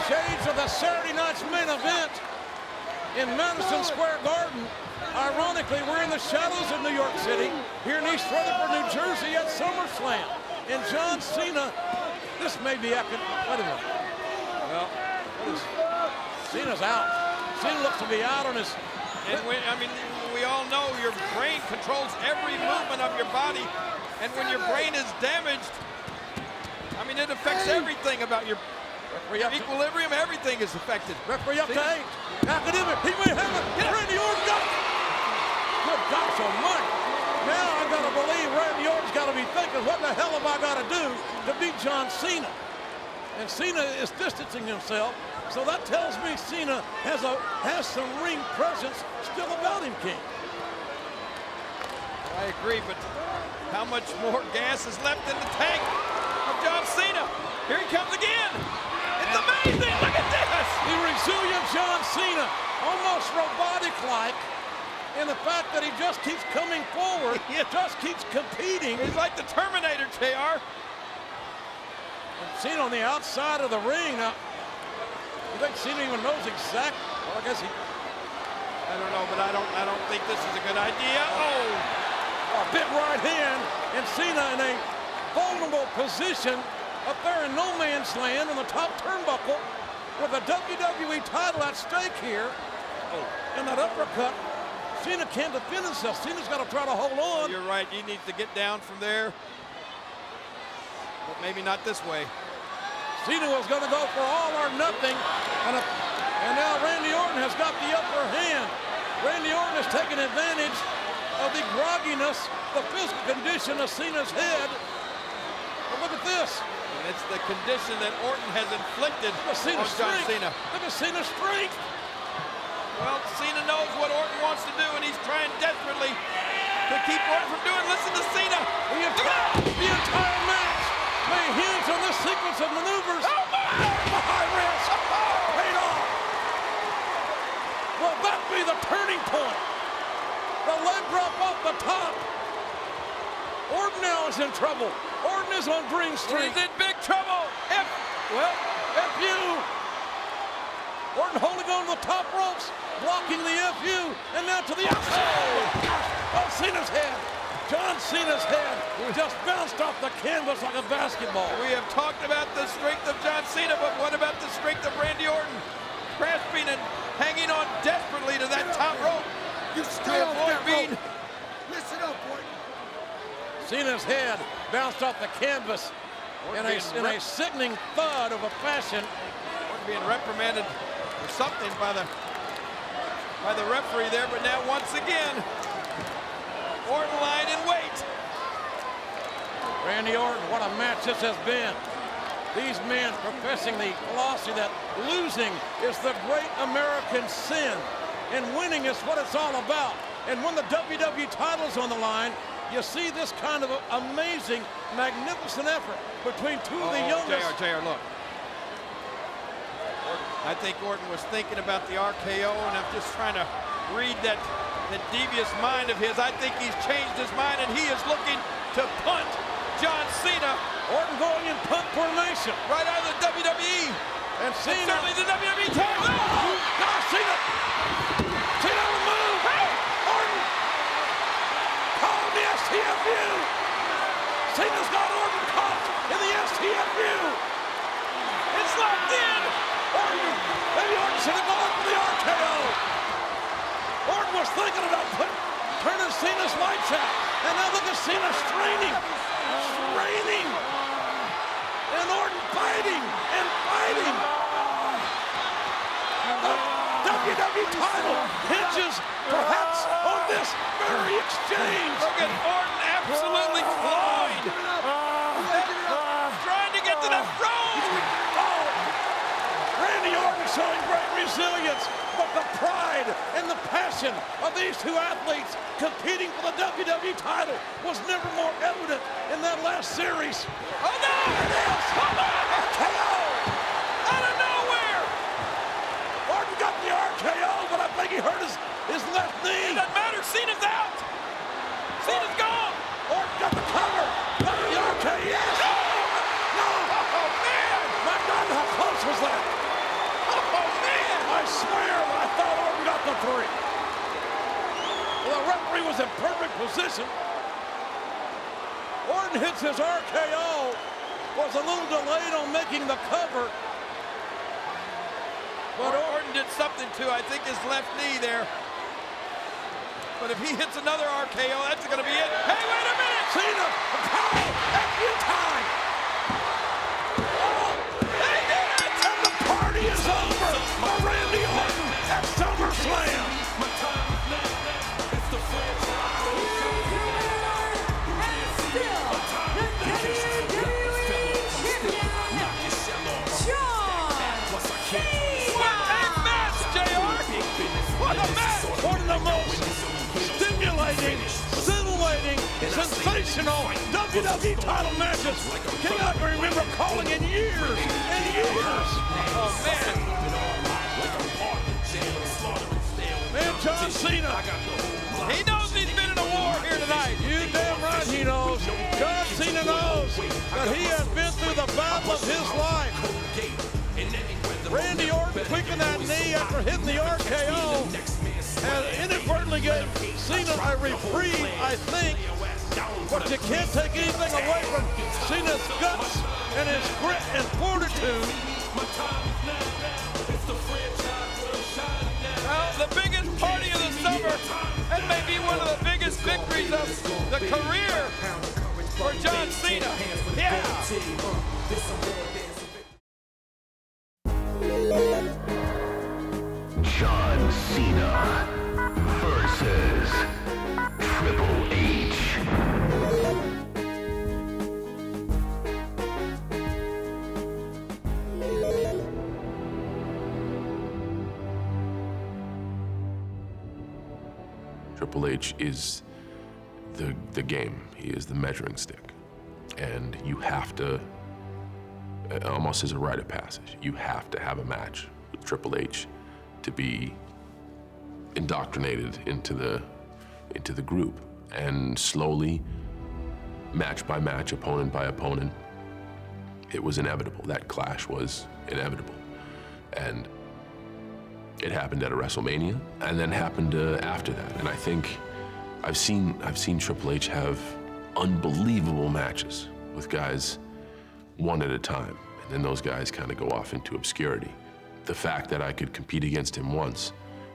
Shades of the Saturday night's main event in Madison Square Garden. Ironically, we're in the shadows of New York City, here in East Rutherford, New Jersey at SummerSlam. And John Cena, this may be wait a minute. Well, Cena's out. Cena looks to be out on his... And we all know your brain controls every movement of your body. And when your brain is damaged, it affects everything about your equilibrium. Everything is affected. Referee up to 8. Academic, he may have it. Randy Orton got it. Good gosh almighty. Now I gotta believe Randy Orton's gotta be thinking, what the hell have I gotta do to beat John Cena? And Cena is distancing himself, so that tells me Cena has some ring presence still about him, King. I agree, but how much more gas is left in the tank of John Cena? Here he comes again. It's amazing. Look at this. The resilient John Cena, almost robotic-like, in the fact that he just keeps coming forward, he just keeps competing. He's like the Terminator, JR. And Cena on the outside of the ring. Now, you think Cena even knows exactly? Well, I guess I don't know, but I don't think this is a good idea. Oh. A big right hand, and Cena in a vulnerable position up there in no man's land on the top turnbuckle with the WWE title at stake here. And that uppercut, Cena can't defend himself. Cena's got to try to hold on. You're right. He needs to get down from there, but maybe not this way. Cena was going to go for all or nothing, and now Randy Orton has got the upper hand. Randy Orton has taken advantage of the grogginess, the physical condition of Cena's head. But look at this. And it's the condition that Orton has inflicted on John Cena. Look at Cena's strength. Well, Cena knows what Orton wants to do, and he's trying desperately to keep Orton from doing. Listen to Cena. The entire match may hinge on this sequence of maneuvers. Oh, my! High risk. Paid off. Will that be the turning point? The leg drop off the top. Orton now is in trouble. Orton is on Green Street. He's in big trouble. FU. Orton holding on to the top ropes, blocking the FU, and now to the outside. Oh, Cena's head. John Cena's head just bounced off the canvas like a basketball. We have talked about the strength of John Cena, but what about the strength of his head bounced off the canvas in a sickening thud of a fashion. Orton being reprimanded or something by the referee there, but now once again, Orton lying in wait. Randy Orton, what a match this has been. These men professing the philosophy that losing is the great American sin, and winning is what it's all about. And when the WWE title's on the line, you see this kind of amazing, magnificent effort between two of the youngest. JR, look. I think Orton was thinking about the RKO, and I'm just trying to read that devious mind of his. I think he's changed his mind, and he is looking to punt John Cena. Orton going in punt formation. Right out of the WWE. And Cena. Certainly the WWE title. John Cena. Cena on the move. Orton. Call the STFU. Cena's got Orton caught in the STFU. It's locked in. Orton. Maybe Orton should have gone for the RKO. Orton was thinking about turning Cena's lights out. And now look at Cena straining. And Orton fighting and fighting. The WWE title hinges perhaps on this very exchange. Look at Orton absolutely clawing. Trying to get to the throne. Randy Orton showing great resilience, but the pride and the passion of these two athletes competing for the WWE title was never more evident in that last series. Oh no! There it is! RKO! Out of nowhere! Orton got the RKO, but I think he hurt his left knee. It doesn't matter, Cena's out! Cena's gone! Orton got the cover! Got the RKO! Yes! No! Oh man! My God, how close was that? Oh man! I swear I thought Orton got the three. Well, the referee was in perfect position. Orton hits his RKO, was a little delayed on making the cover. But Orton did something to, I think, his left knee there. But if he hits another RKO, that's going to be it. Hey, wait a minute! Cena, the power, FU time. Oh, They did it! and the party is over for Randy Orton at SummerSlam. One of the most stimulating, scintillating, sensational WWE title matches King I can remember calling in years and years. Oh, man. Man, John Cena. He knows he's been in a war here tonight. You damn right he knows. John Cena knows that he has been through the battle of his life. Randy Orton tweaking that knee after hitting the RKO and inadvertently gave Cena a reprieve, I think. But you can't take anything away from Cena's guts and his grit and fortitude. Well, the biggest party of the summer, and maybe one of the biggest victories of the career for John Cena. Yeah! John Cena versus Triple H. Triple H is the game. He is the measuring stick. And you have to, almost as a rite of passage, you have to have a match with Triple H to be indoctrinated into the group. And slowly, match by match, opponent by opponent, it was inevitable. That clash was inevitable. And it happened at a WrestleMania, and then happened after that. And I think I've seen Triple H have unbelievable matches with guys one at a time, and then those guys kind of go off into obscurity. The fact that I could compete against him once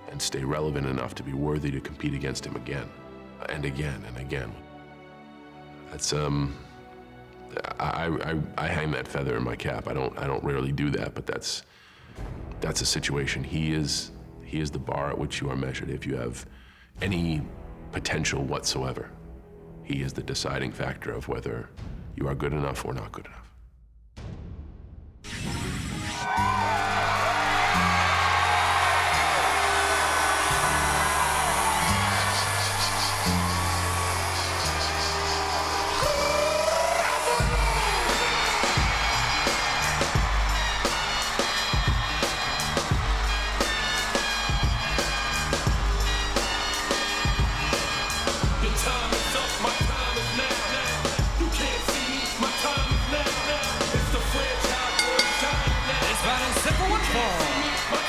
and stay relevant enough to be worthy to compete against him again and again and again, That's I hang that feather in my cap. I don't rarely do that, but that's a situation. He is the bar at which you are measured. If you have any potential whatsoever, he is the deciding factor of whether you are good enough or not good enough.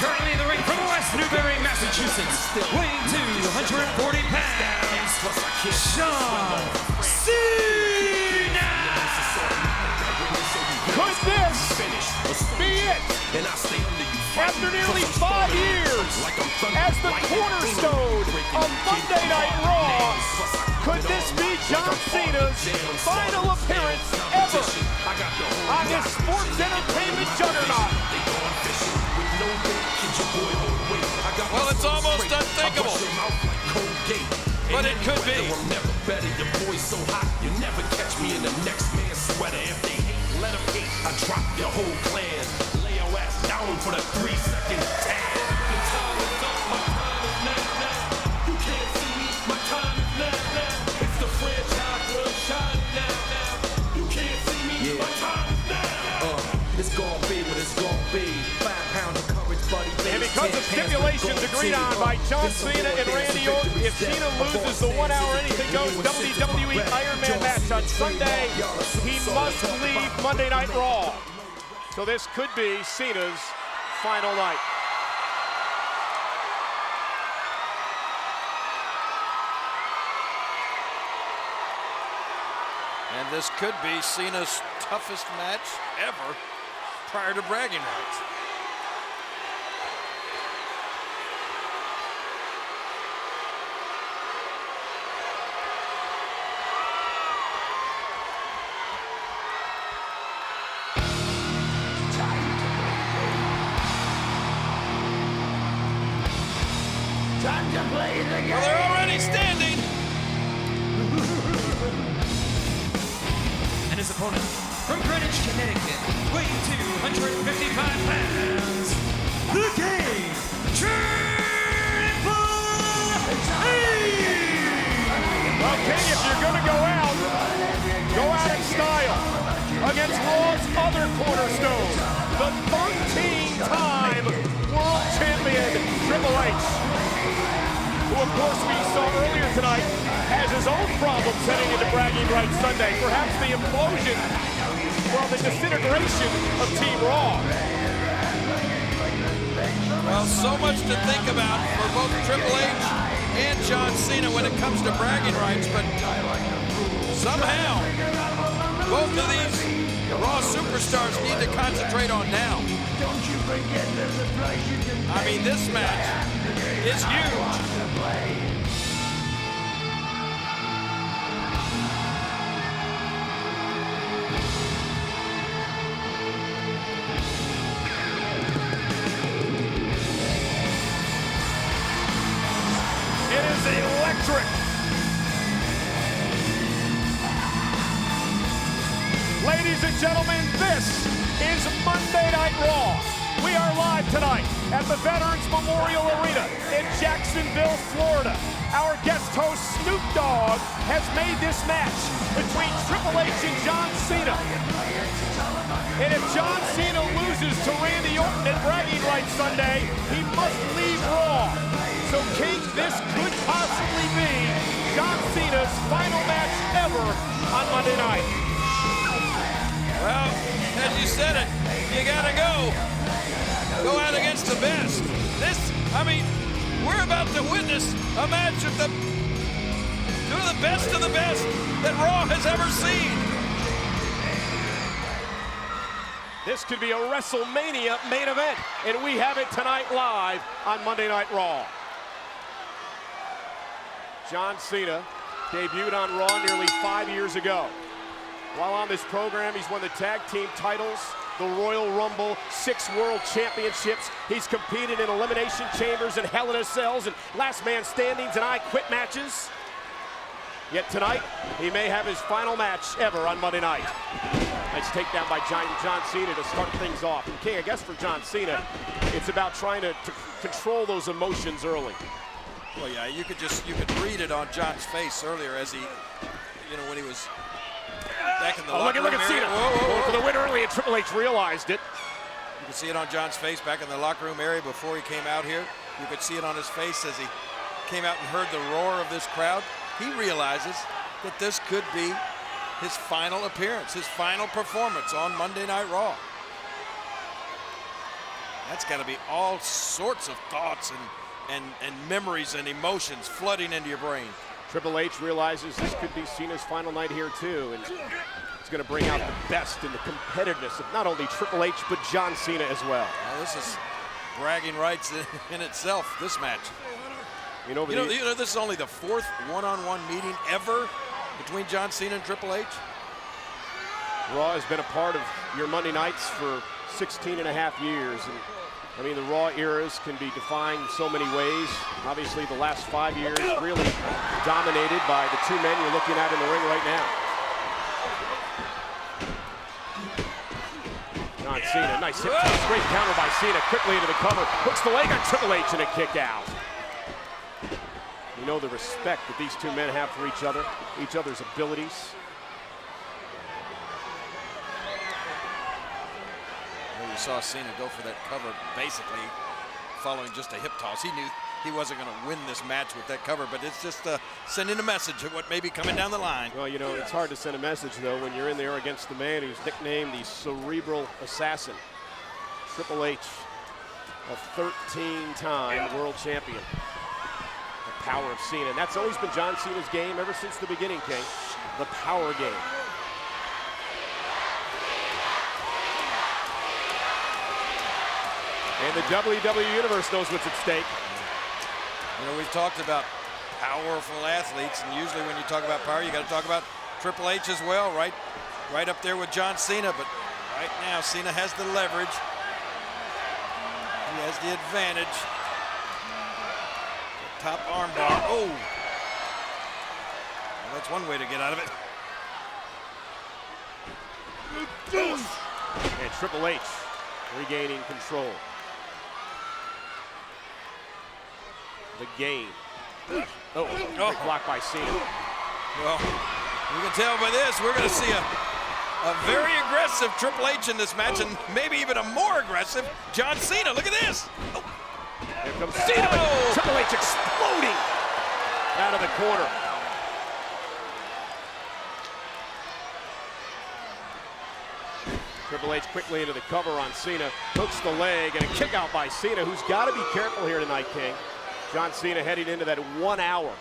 Currently in the ring from West Newbury, Massachusetts, weighing 240 pounds, John Cena! Could this be it? After nearly 5 years as the cornerstone of Monday Night Raw, could this be John Cena's final appearance ever on this sports entertainment juggernaut? Well, it's almost unthinkable, but it could be. So hot, you never catch me in the next man's sweater. If they hate, let them hate. I drop your whole clan. Lay your ass down for the 3-second tag. The time is up, my time is now. You can't see me, my time is now. It's the franchise world shining now. You can't see me, my time is now. It's gonna be what it's gonna be. 5 pounds of courage, buddy. And because of stipulations agreed on by John Cena and Randy Orton, if Cena loses the 1 hour anything goes WWE Iron Man match on Sunday, he must leave Monday Night Raw. So this could be Cena's final night. And this could be Cena's toughest match ever prior to bragging rights. Well, they're already standing. And his opponent from Greenwich, Connecticut, weighing 255 pounds, the Game Triple H! Well, King, if you're going to go out in style against Raw's other cornerstone, the 13-time world champion, Triple H, who, of course, we saw earlier tonight, has his own problems heading into Bragging Rights Sunday. Perhaps the implosion, well, the disintegration of Team Raw. Well, so much to think about for both Triple H and John Cena when it comes to bragging rights, but somehow both of these Raw superstars need to concentrate on now. I mean, this match is huge. It is electric. Ladies and gentlemen, this is Monday Night Raw. We are live tonight at the Veterans Memorial Arena in Jacksonville, Florida. Our guest host, Snoop Dogg, has made this match between Triple H and John Cena. And if John Cena loses to Randy Orton at Bragging Rights Sunday, he must leave Raw. So, King, this could possibly be John Cena's final match ever on Monday night. Well, as you said it, you gotta go. Go out against the best. We're about to witness a match of two of the best that Raw has ever seen. This could be a WrestleMania main event, and we have it tonight live on Monday Night Raw. John Cena Debuted on Raw nearly 5 years ago. While on this program, he's won the tag team titles, the Royal Rumble, 6 World Championships. He's competed in Elimination Chambers and Hell in a Cells and Last Man Standings and I Quit matches. Yet tonight, he may have his final match ever on Monday night. Nice takedown by John Cena to start things off. And King, I guess for John Cena, it's about trying to control those emotions early. Well, yeah, you could read it on John's face earlier as he, when he was back in the locker room. Look at Cena. Going for the win early, and Triple H realized it. You could see it on John's face back in the locker room area before he came out here. You could see it on his face as he came out and heard the roar of this crowd. He realizes that this could be his final appearance, his final performance on Monday Night Raw. That's got to be all sorts of thoughts and memories and emotions flooding into your brain. Triple H realizes this could be Cena's final night here too, and it's going to bring out the best in the competitiveness of not only Triple H, but John Cena as well. Well, this is bragging rights in itself, this match. This is only the 4th one-on-one meeting ever between John Cena and Triple H. Raw has been a part of your Monday nights for 16 and a half years. And I mean, the Raw eras can be defined in so many ways. Obviously, the last 5 years really dominated by the 2 men you're looking at in the ring right now. John Cena, nice hip toss, great counter by Cena, quickly into the cover, hooks the leg on Triple H and a kick out. You know the respect that these 2 men have for each other's abilities. You saw Cena go for that cover, basically following just a hip toss. He knew he wasn't going to win this match with that cover, but it's just sending a message of what may be coming down the line. Well, it's hard to send a message, though, when you're in there against the man who's nicknamed the Cerebral Assassin. Triple H, a 13-time world champion. The power of Cena, and that's always been John Cena's game ever since the beginning, King. The power game. And the WWE Universe knows what's at stake. We've talked about powerful athletes, and usually when you talk about power, you got to talk about Triple H as well, right up there with John Cena. But right now, Cena has the leverage. He has the advantage. The top armbar. Oh, well, that's one way to get out of it. And Triple H regaining control. The game. Quick block by Cena. Well, you can tell by this, we're going to see a very aggressive Triple H in this match, and maybe even a more aggressive John Cena. Look at this. Oh. Here comes Cena. Oh. Triple H exploding out of the corner. Triple H quickly into the cover on Cena, hooks the leg, and a kick out by Cena, who's got to be careful here tonight, King. John Cena heading into that 1 hour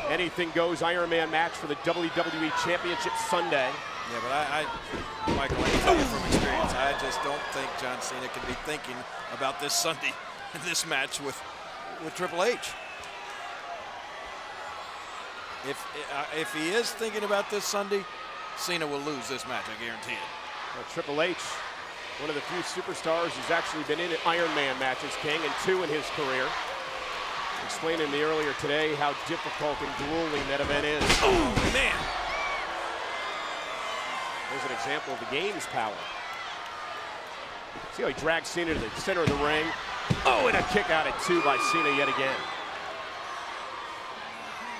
anything goes Iron Man match for the WWE Championship Sunday. Yeah, but Michael, I can tell you from experience, I just don't think John Cena can be thinking about this Sunday, this match with Triple H. If he is thinking about this Sunday, Cena will lose this match, I guarantee it. Well, Triple H, one of the few superstars who's actually been in Iron Man matches, King, and 2 in his career. Explaining to me earlier today how difficult and grueling that event is. Oh, man. There's an example of the game's power. See how he drags Cena to the center of the ring. Oh, and a kick out at 2 by Cena yet again.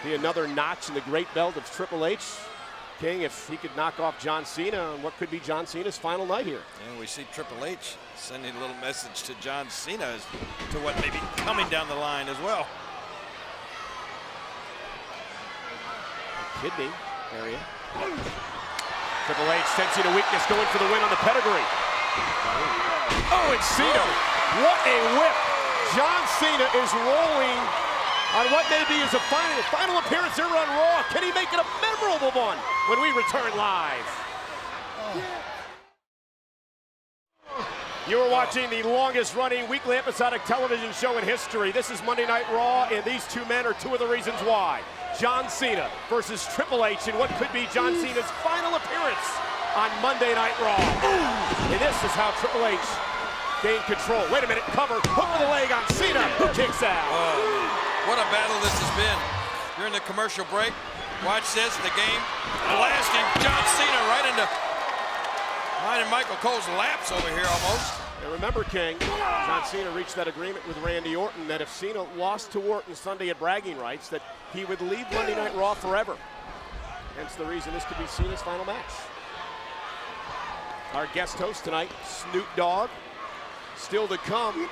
Be another notch in the great belt of Triple H. King, if he could knock off John Cena on what could be John Cena's final night here. And we see Triple H sending a little message to John Cena as to what may be coming down the line as well. Kidney area. Triple H sensing a weakness, going for the win on the pedigree. Oh, and Cena, what a whip. John Cena is rolling on what may be his final appearance here on Raw. Can he make it a memorable one when we return live? You are watching the longest running weekly episodic television show in history. This is Monday Night Raw, and these 2 men are 2 of the reasons why. John Cena versus Triple H in what could be John Cena's final appearance on Monday Night Raw. And this is how Triple H gained control. Wait a minute, cover, hook of the leg on Cena, who kicks out. Oh, man. What a battle this has been. During the commercial break, watch this, the game blasting John Cena right into mine and Michael Cole's laps over here almost. And remember, King, John Cena reached that agreement with Randy Orton that if Cena lost to Orton Sunday at Bragging Rights, that he would leave Monday Night Raw forever. Hence the reason this could be Cena's final match. Our guest host tonight, Snoop Dogg. Still to come,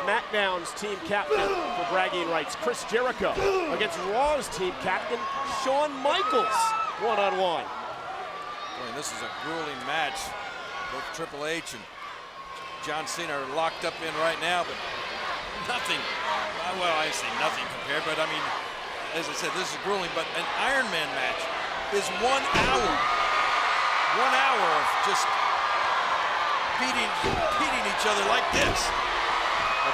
SmackDown's team captain for Bragging Rights, Chris Jericho, against Raw's team captain, Shawn Michaels, one-on-one. Boy, this is a grueling match. Both Triple H and John Cena are locked up in right now, but nothing, well, I say nothing compared, but I mean, as I said, this is grueling, but an Iron Man match is 1 hour. 1 hour of just beating each other like this.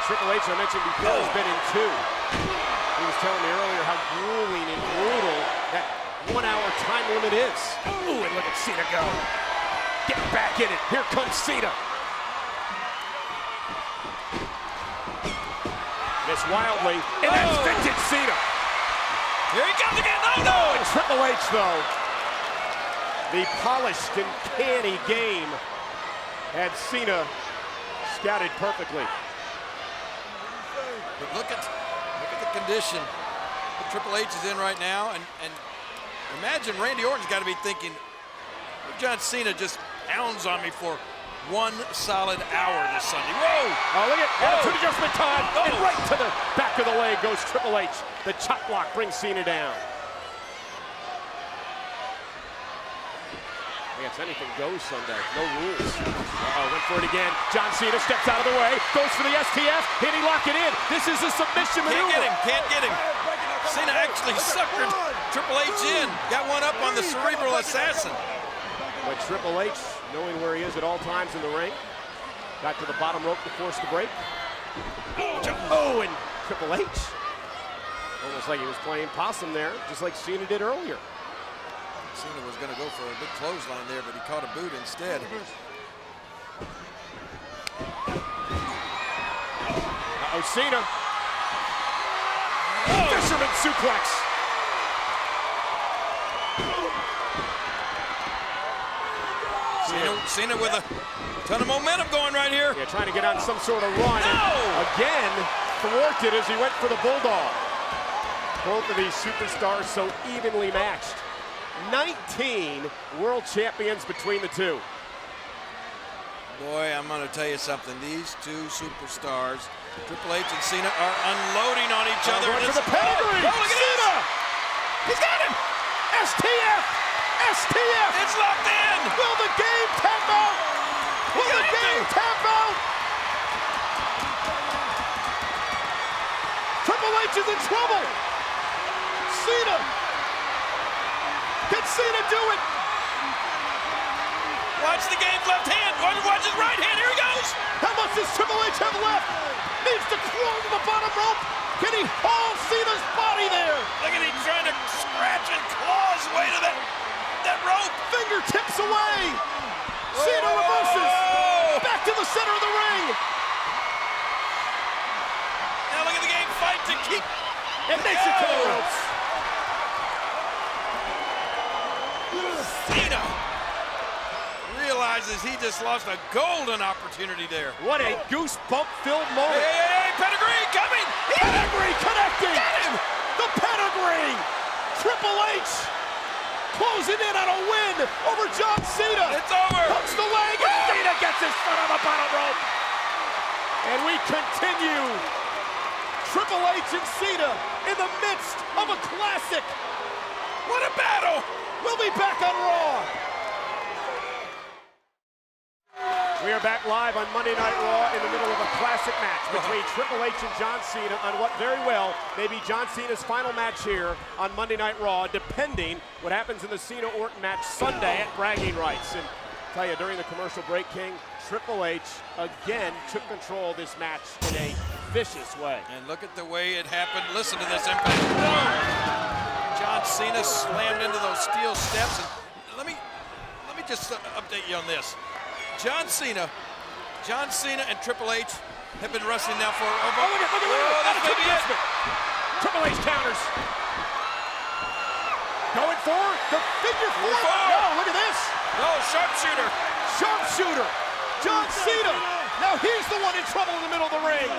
Triple H, I mentioned before, has been in 2. He was telling me earlier how grueling and brutal that 1 hour time limit is. Ooh, and look at Cena go. Get back in it. Here comes Cena. Miss wildly, and that's vintage Cena. Here he comes again. Oh, no! And Triple H, though, the polished and canny game, had Cena scouted perfectly. But look at the condition that Triple H is in right now, and imagine Randy Orton's got to be thinking, John Cena just pounds on me for 1 solid hour this Sunday. Whoa! Oh, look at attitude adjustment time, and right to the back of the leg goes Triple H. The chop block brings Cena down. Yes, anything goes Sunday, no rules. Went for it again. John Cena steps out of the way, goes for the STF, and he lock it in. This is a submission maneuver. Can't get him. Cena actually suckered Triple H in. Got one up on the cerebral assassin. But Triple H, knowing where he is at all times in the ring, got to the bottom rope to force the break. Oh, and Triple H, almost like he was playing possum there, just like Cena did earlier. Cena was going to go for a big clothesline there, but he caught a boot instead. Cena. Fisherman suplex. Cena with a ton of momentum going right here. Yeah, trying to get on some sort of run. No! Again, thwarted as he went for the Bulldog. Both of these superstars so evenly matched. 19 world champions between the two. Boy, I'm going to tell you something. These two superstars, Triple H and Cena, are unloading on each other. Going for the pedigree. Oh, look at Cena! He's got him! STF! STF! It's locked in! Will the game tap out? Will the game tap out? Triple H is in trouble. Cena. Can Cena do it? Watch the game's left hand. Watch his right hand. Here he goes. How much does Triple H have left? Needs to crawl to the bottom rope. Can he haul Cena's body there? Look at him trying to scratch and claw his way to that rope. Fingertips away. Cena reverses. Back to the center of the ring. Now look at the game fight to keep. And makes it to the ropes. Cena realizes he just lost a golden opportunity there. What a goosebump-filled moment. Hey, pedigree coming. Pedigree connecting. Got him. The pedigree. Triple H closing in on a win over John Cena. It's over. Hooks the leg and Cena gets his foot on the bottom rope. And we continue. Triple H and Cena in the midst of a classic. What a battle. We'll be back on Raw. We are back live on Monday Night Raw in the middle of a classic match between Triple H and John Cena on what very well may be John Cena's final match here on Monday Night Raw, depending what happens in the Cena-Orton match Sunday at Bragging Rights. And I'll tell you, during the commercial break, King, Triple H again took control of this match in a vicious way. And look at the way it happened. Listen to this impact. Whoa. John Cena slammed into those steel steps. And let me just update you on this. John Cena and Triple H have been wrestling now for over. Oh, look at that may be it. Triple H counters. Going for the figure four. Oh. No, look at this. No, sharpshooter. Sharpshooter. John Cena. Now he's the one in trouble in the middle of the ring.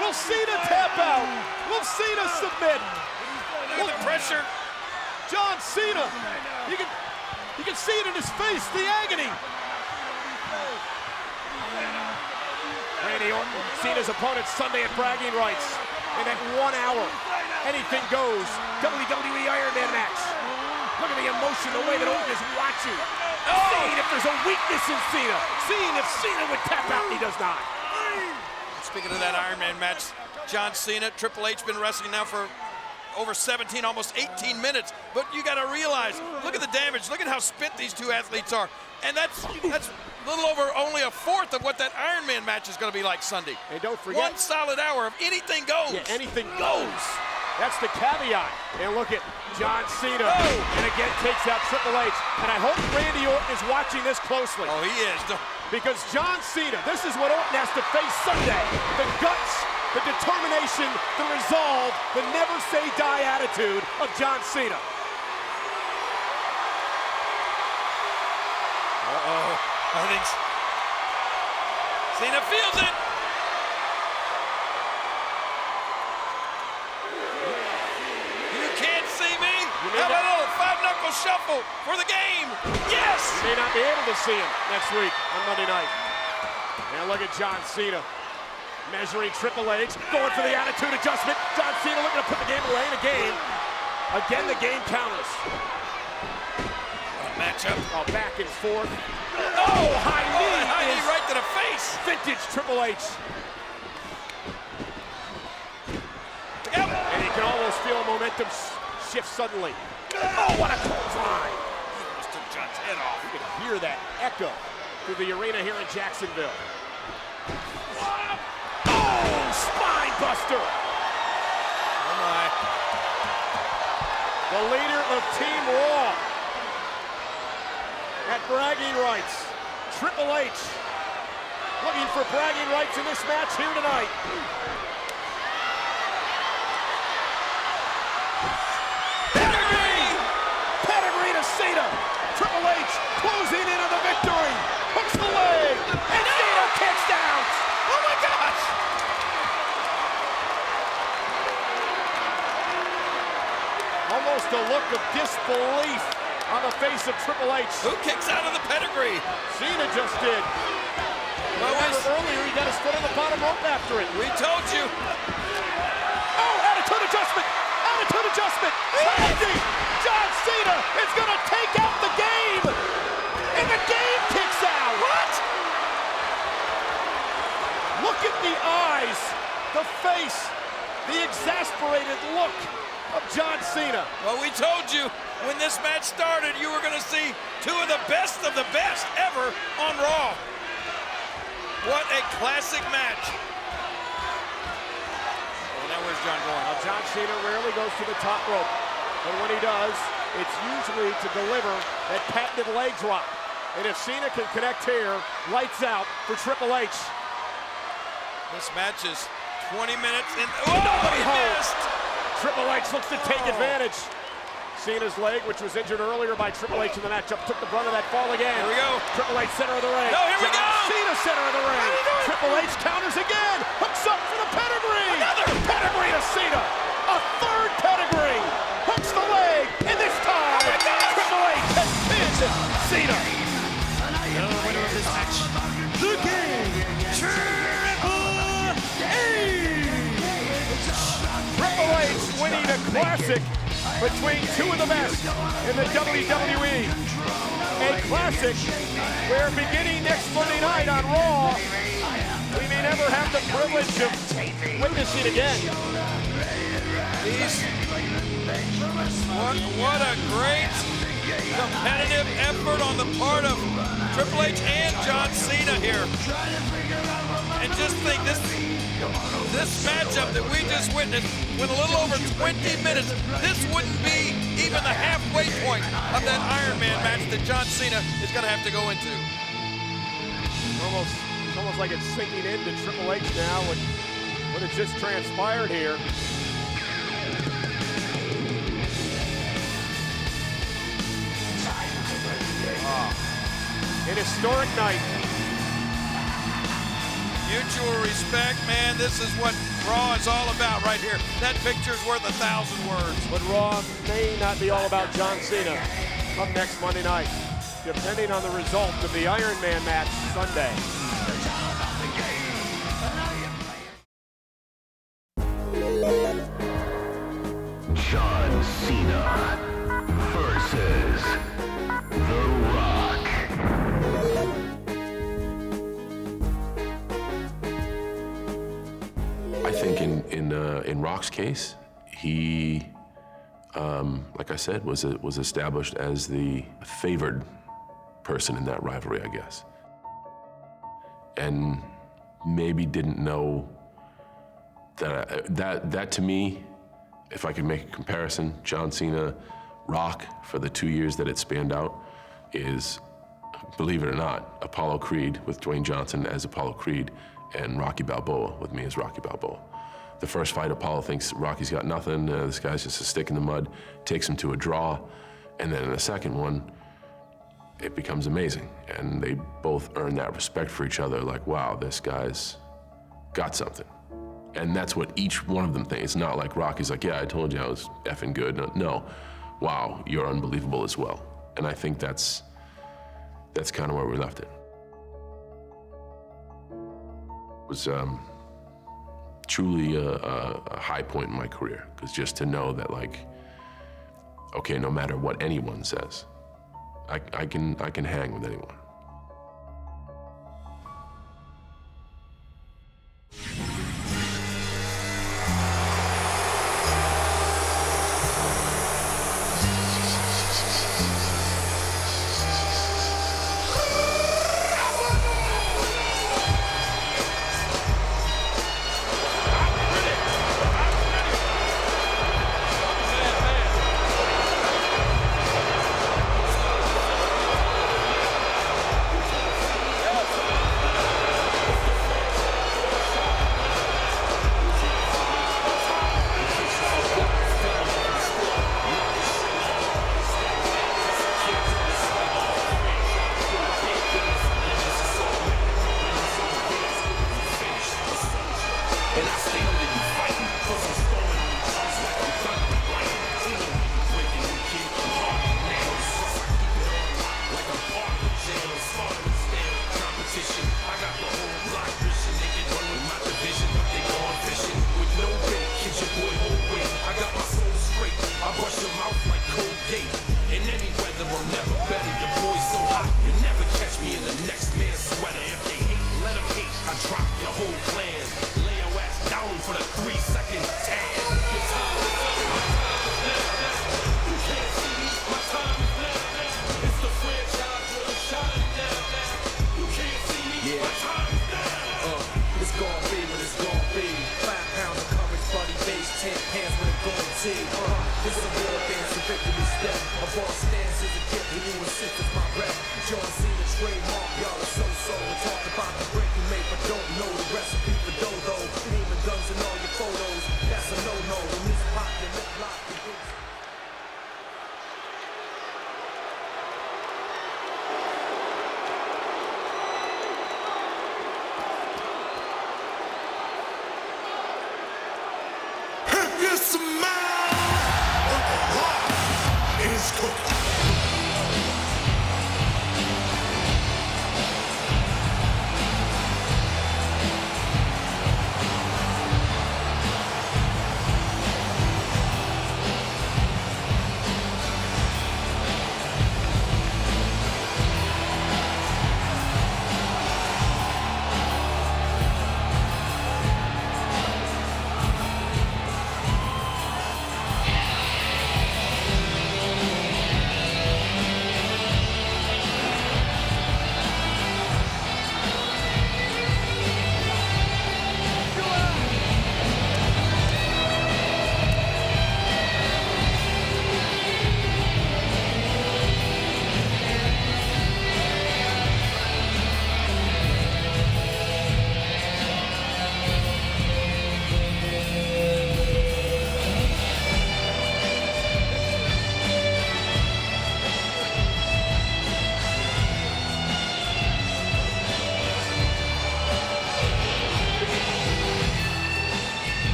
Will Cena tap out? Will Cena submit? Look at the pressure. John Cena. You can see it in his face, the agony. Randy Orton, Cena's opponent Sunday at Bragging Rights. In that 1 hour, anything goes. WWE Iron Man match. Look at the emotion, the way that Orton is watching. Seeing if there's a weakness in Cena. Seeing if Cena would tap out, and he does not. Speaking of that Iron Man match, John Cena, Triple H been wrestling now for over 17, almost 18 minutes. But you got to realize, look at the damage. Look at how spent these two athletes are. And that's a little over only a fourth of what that Iron Man match is going to be like Sunday. And don't forget, 1 solid hour of anything goes. Yeah, anything goes. That's the caveat. And look at John Cena. And again takes out Triple H. And I hope Randy Orton is watching this closely. Oh, he is. Because John Cena, this is what Orton has to face Sunday. The guts, the determination, the resolve, the never say die attitude of John Cena. Uh-oh. I think Cena feels it. You can't see me. How about a little 5-knuckle shuffle for the game? Yes! You may not be able to see him next week on Monday night. And look at John Cena measuring Triple H, going for the attitude adjustment. John Cena looking to put the game away in a game. Again, the game counters. Matchup. Oh, back and forth. Oh, high knee. High knee right to the face. Vintage Triple H. Yep. And you can almost feel momentum shift suddenly. Oh, what a clothesline. He almost took John's head off. You can hear that echo through the arena here in Jacksonville. Oh, spine buster. Oh, my. The leader of Team Raw at bragging rights, Triple H, looking for bragging rights in this match here tonight. Pedigree to Cena. Triple H closing in on the victory. Hooks the leg, and Cena kicks out. Oh my gosh! Almost a look of disbelief on the face of Triple H. Who kicks out of the pedigree? Cena just did. Well, earlier he got his foot on the bottom rope after it. We told you. Oh, attitude adjustment! Attitude adjustment! Landing! John Cena is going to take out the game! And the game kicks out! What? Look at the eyes, the face, the exasperated look of John Cena. Well, we told you when this match started, you were going to see two of the best ever on Raw. What a classic match. Well, now where's John going? Now, John Cena rarely goes to the top rope, but when he does, it's usually to deliver that patented leg drop. And if Cena can connect here, lights out for Triple H. This match is 20 minutes in. Oh, he missed! Triple H looks to take advantage. Cena's leg, which was injured earlier by Triple H in the matchup, took the brunt of that fall again. Here we go. Triple H center of the ring. No, here we go. Cena center of the ring. Triple H counters again. Hooks up for the pedigree. Another pedigree to Cena. A third pedigree. Hooks the leg. And this time, Triple H has pinned Cena. The winner of this match, the Game, Triple H. Triple H winning a classic between two of the best in the WWE. A classic where beginning next Monday night on Raw, we may never have the privilege of witnessing again. What a great competitive effort on the part of Triple H and John Cena here. And just think, this matchup that we just witnessed went a little over 20 minutes. This wouldn't be even the halfway point of that Iron Man match that John Cena is going to have to go into. It's almost like it's sinking into Triple H now with what has just transpired here. An historic night. Mutual respect, man. This is what Raw is all about right here. That picture's worth 1,000 words. But Raw may not be all about John Cena come next Monday night, depending on the result of the Iron Man match Sunday. John Cena versus The Rock. I think in Rock's case, he, like I said, was established as the favored person in that rivalry, I guess, and maybe didn't know that to me, if I could make a comparison, John Cena, Rock, for the 2 years that it spanned out, is, believe it or not, Apollo Creed with Dwayne Johnson as Apollo Creed and Rocky Balboa with me as Rocky Balboa. The first fight, Apollo thinks Rocky's got nothing, this guy's just a stick in the mud, takes him to a draw, and then in the second one, it becomes amazing. And they both earn that respect for each other, like, wow, this guy's got something. And that's what each one of them thinks. It's not like Rocky's like, yeah, I told you I was effing good. No, wow, you're unbelievable as well. And I think that's kind of where we left it. It was truly a high point in my career, because just to know that, like, okay, no matter what anyone says, I can hang with anyone.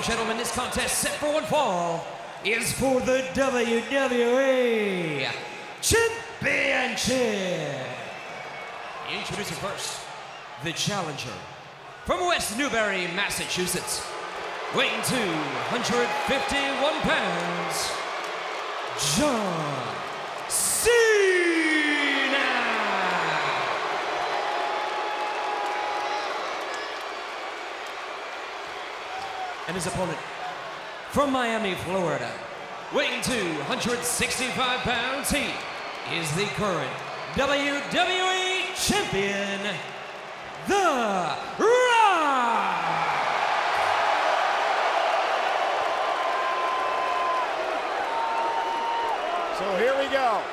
gentlemen, this contest set for one fall is for the WWE Championship. Introducing first, the challenger from West Newbury, Massachusetts, weighing 251 pounds, John Cena. And his opponent from Miami, Florida, weighing 265 pounds, he is the current WWE Champion, The Rock. So here we go.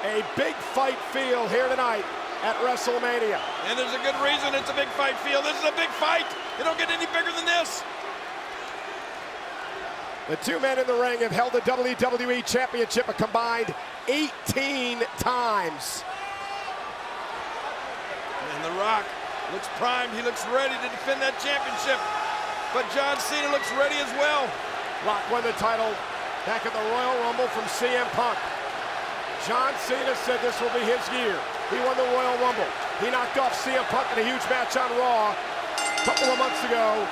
A big fight feel here tonight at WrestleMania. And there's a good reason it's a big fight feel. This is a big fight. You don't get any bigger than this. The two men in the ring have held the WWE Championship a combined 18 times. And The Rock looks primed. He looks ready to defend that championship. But John Cena looks ready as well. Rock won the title back at the Royal Rumble from CM Punk. John Cena said this will be his year. He won the Royal Rumble. He knocked off CM Punk in a huge match on Raw a couple of months ago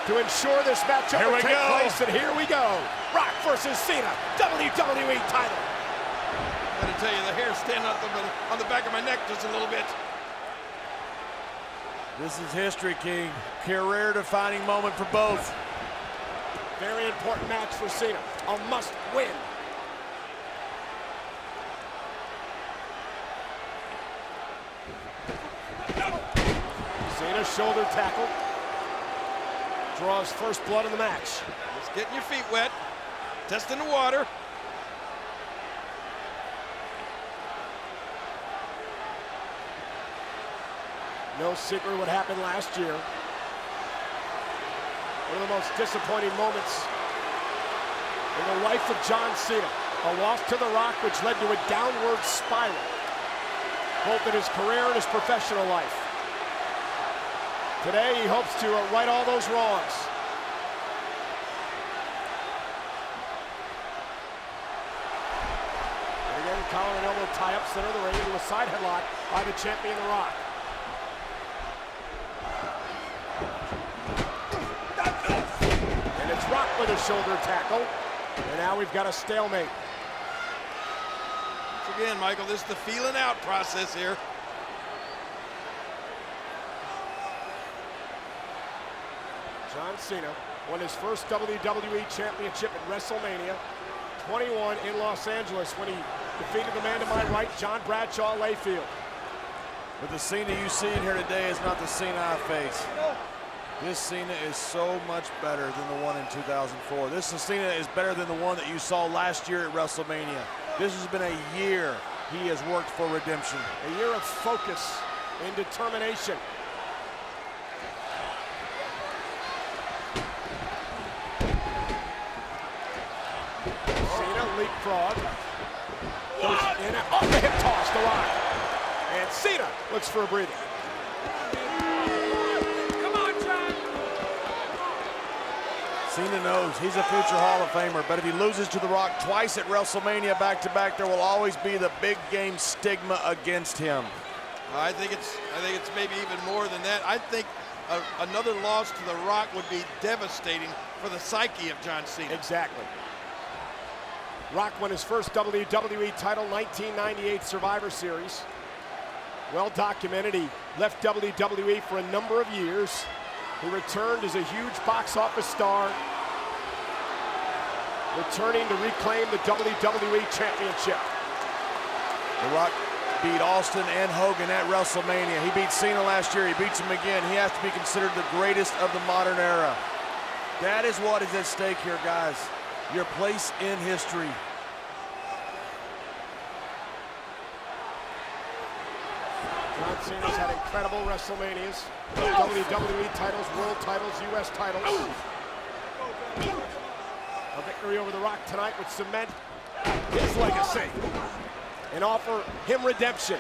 to ensure this matchup would take place, and here we go. Rock versus Cena, WWE title. I gotta tell you, the hair's standing up on the back of my neck just a little bit. This is history, King. Career-defining moment for both. Very important match for Cena, a must-win. Cena shoulder tackle. Draws first blood in the match. Just getting your feet wet, testing the water. No secret what happened last year. One of the most disappointing moments in the life of John Cena. A loss to The Rock, which led to a downward spiral, both in his career and his professional life. Today, he hopes to right all those wrongs. And again, collar and elbow tie-up, center of the ring into a side headlock by the champion, The Rock. And it's Rock with a shoulder tackle. And now we've got a stalemate. Once again, Michael, this is the feeling out process here. John Cena won his first WWE Championship at WrestleMania 21 in Los Angeles when he defeated the man to my right, John Bradshaw Layfield. But the Cena you see in here today is not the Cena I face. This Cena is so much better than the one in 2004. This Cena is better than the one that you saw last year at WrestleMania. This has been a year he has worked for redemption. A year of focus and determination. Cena leapfrog. Goes in and off the hip toss to Rock. And Cena looks for a breather. Cena knows he's a future Hall of Famer, but if he loses to The Rock twice at WrestleMania back-to-back, there will always be the big game stigma against him. I think it's maybe even more than that. I think another loss to The Rock would be devastating for the psyche of John Cena. Exactly. Rock won his first WWE title, 1998 Survivor Series. Well documented, he left WWE for a number of years. He returned as a huge box office star, returning to reclaim the WWE Championship. The Rock beat Austin and Hogan at WrestleMania. He beat Cena last year. He beats him again. He has to be considered the greatest of the modern era. That is what is at stake here, guys. Your place in history. John Cena's had incredible WrestleManias, WWE titles, world titles, US titles. A victory over The Rock tonight would cement his legacy and offer him redemption.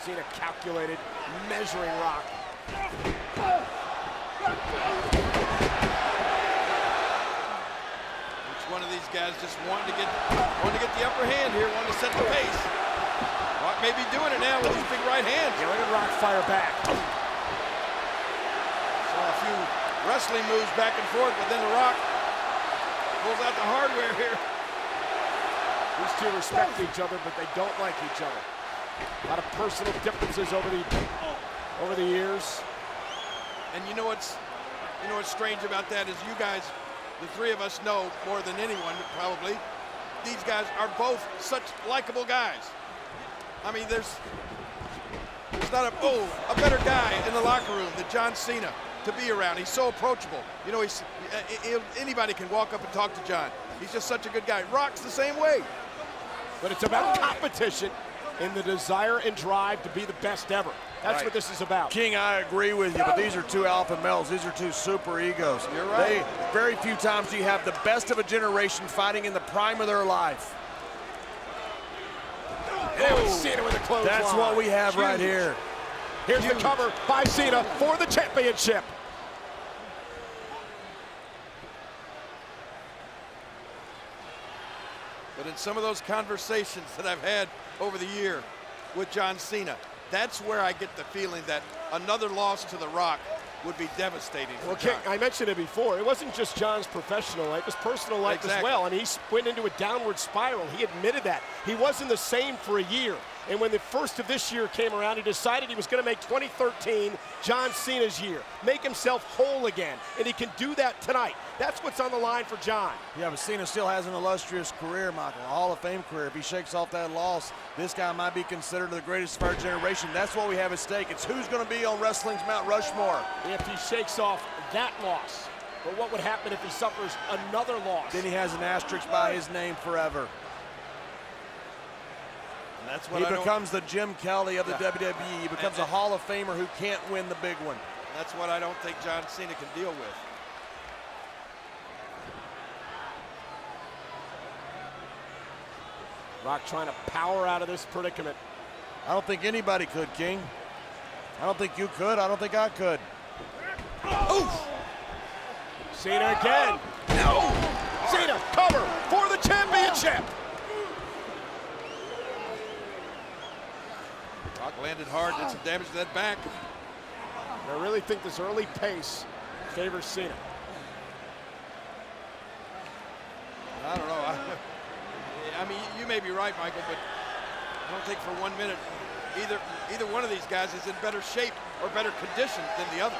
Cena calculated, measuring Rock. Each one of these guys just wanting to get the upper hand here, wanting to set the pace. Rock may be doing it now with his big right hand. Yeah, look at Rock fire back. Saw a few wrestling moves back and forth, but then The Rock pulls out the hardware here. These two respect each other, but they don't like each other. A lot of personal differences over the years. And you know what's strange about that is you guys, the three of us know more than anyone probably, these guys are both such likable guys. I mean, there's not a better guy in the locker room than John Cena to be around. He's so approachable. You know, anybody can walk up and talk to John. He's just such a good guy. Rock's the same way. But it's about competition and the desire and drive to be the best ever. That's what this is about. King, I agree with you, but these are two alpha males. These are two super egos. You're right. Very few times do you have the best of a generation fighting in the prime of their life. Cena with a clothesline. That's what we have right here. Here's the cover by Cena for the championship. But in some of those conversations that I've had over the year with John Cena, that's where I get the feeling that another loss to The Rock would be devastating for Well, John. King, I mentioned it before. It wasn't just John's professional life, his personal life as well. And he went into a downward spiral. He admitted that. He wasn't the same for a year. And when the first of this year came around, he decided he was going to make 2013 John Cena's year, make himself whole again. And he can do that tonight. That's what's on the line for John. Yeah, but Cena still has an illustrious career, Michael, a Hall of Fame career. If he shakes off that loss, this guy might be considered the greatest of our generation. That's what we have at stake. It's who's going to be on wrestling's Mount Rushmore. If he shakes off that loss, but what would happen if he suffers another loss? Then he has an asterisk by his name forever. And that's what He becomes the Jim Kelly of the WWE. He becomes a Hall of Famer who can't win the big one. That's what I don't think John Cena can deal with. Rock trying to power out of this predicament. I don't think anybody could, King. I don't think you could. I don't think I could. Oof! Cena again. No! Cena cover for the championship. Rock landed hard, did some damage to that back. I really think this early pace favors Cena. I don't know. I mean, you may be right, Michael, but I don't think for 1 minute either one of these guys is in better shape or better condition than the other.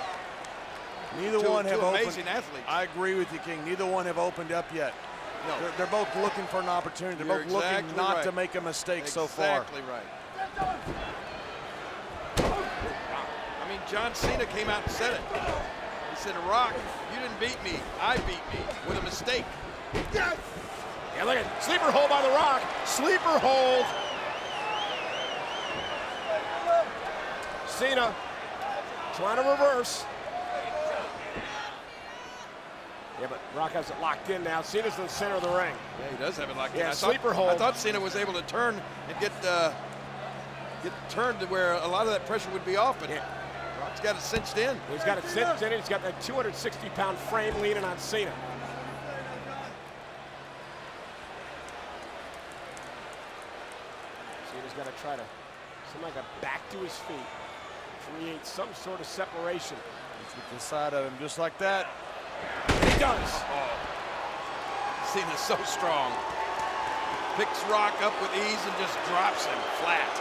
Neither one have opened. Amazing athletes. I agree with you, King. Neither one have opened up yet. No. They're both looking for an opportunity. They're both looking not to make a mistake so far. Exactly right. I mean, John Cena came out and said it. He said, Rock, you didn't beat me. I beat me with a mistake. Yes! Yeah, look at sleeper hold by The Rock. Sleeper hold. Cena trying to reverse. Yeah, but Rock has it locked in now. Cena's in the center of the ring. Yeah, he does have it locked in. Yeah, sleeper hold. I thought Cena was able to turn and get turned to where a lot of that pressure would be off, but Rock's got it cinched in. He's got it cinched in. He's got that 260-pound frame leaning on Cena. Cena's got to try to somehow get back to his feet, create some sort of separation. Get the side of him just like that. He does. Oh. Cena's so strong. Picks Rock up with ease and just drops him flat.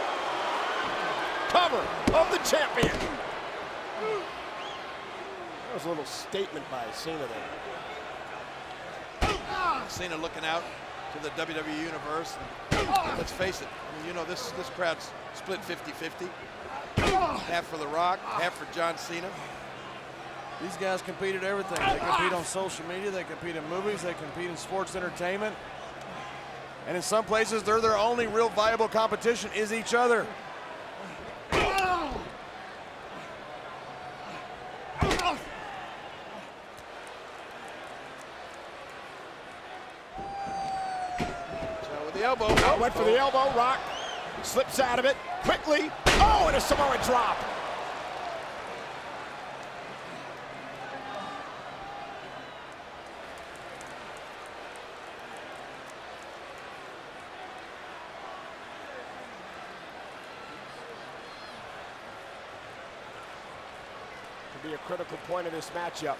Cover of the champion. That was a little statement by Cena there. Cena looking out to the WWE Universe. And let's face it, I mean, you know, this crowd's split 50-50. Half for The Rock, half for John Cena. These guys compete at everything. They compete on social media, they compete in movies, they compete in sports entertainment. And in some places, they're their only real viable competition is each other. With the elbow. Went for the elbow, Rock. Slips out of it quickly. Oh, and a Samoan drop. Could be a critical point of this matchup.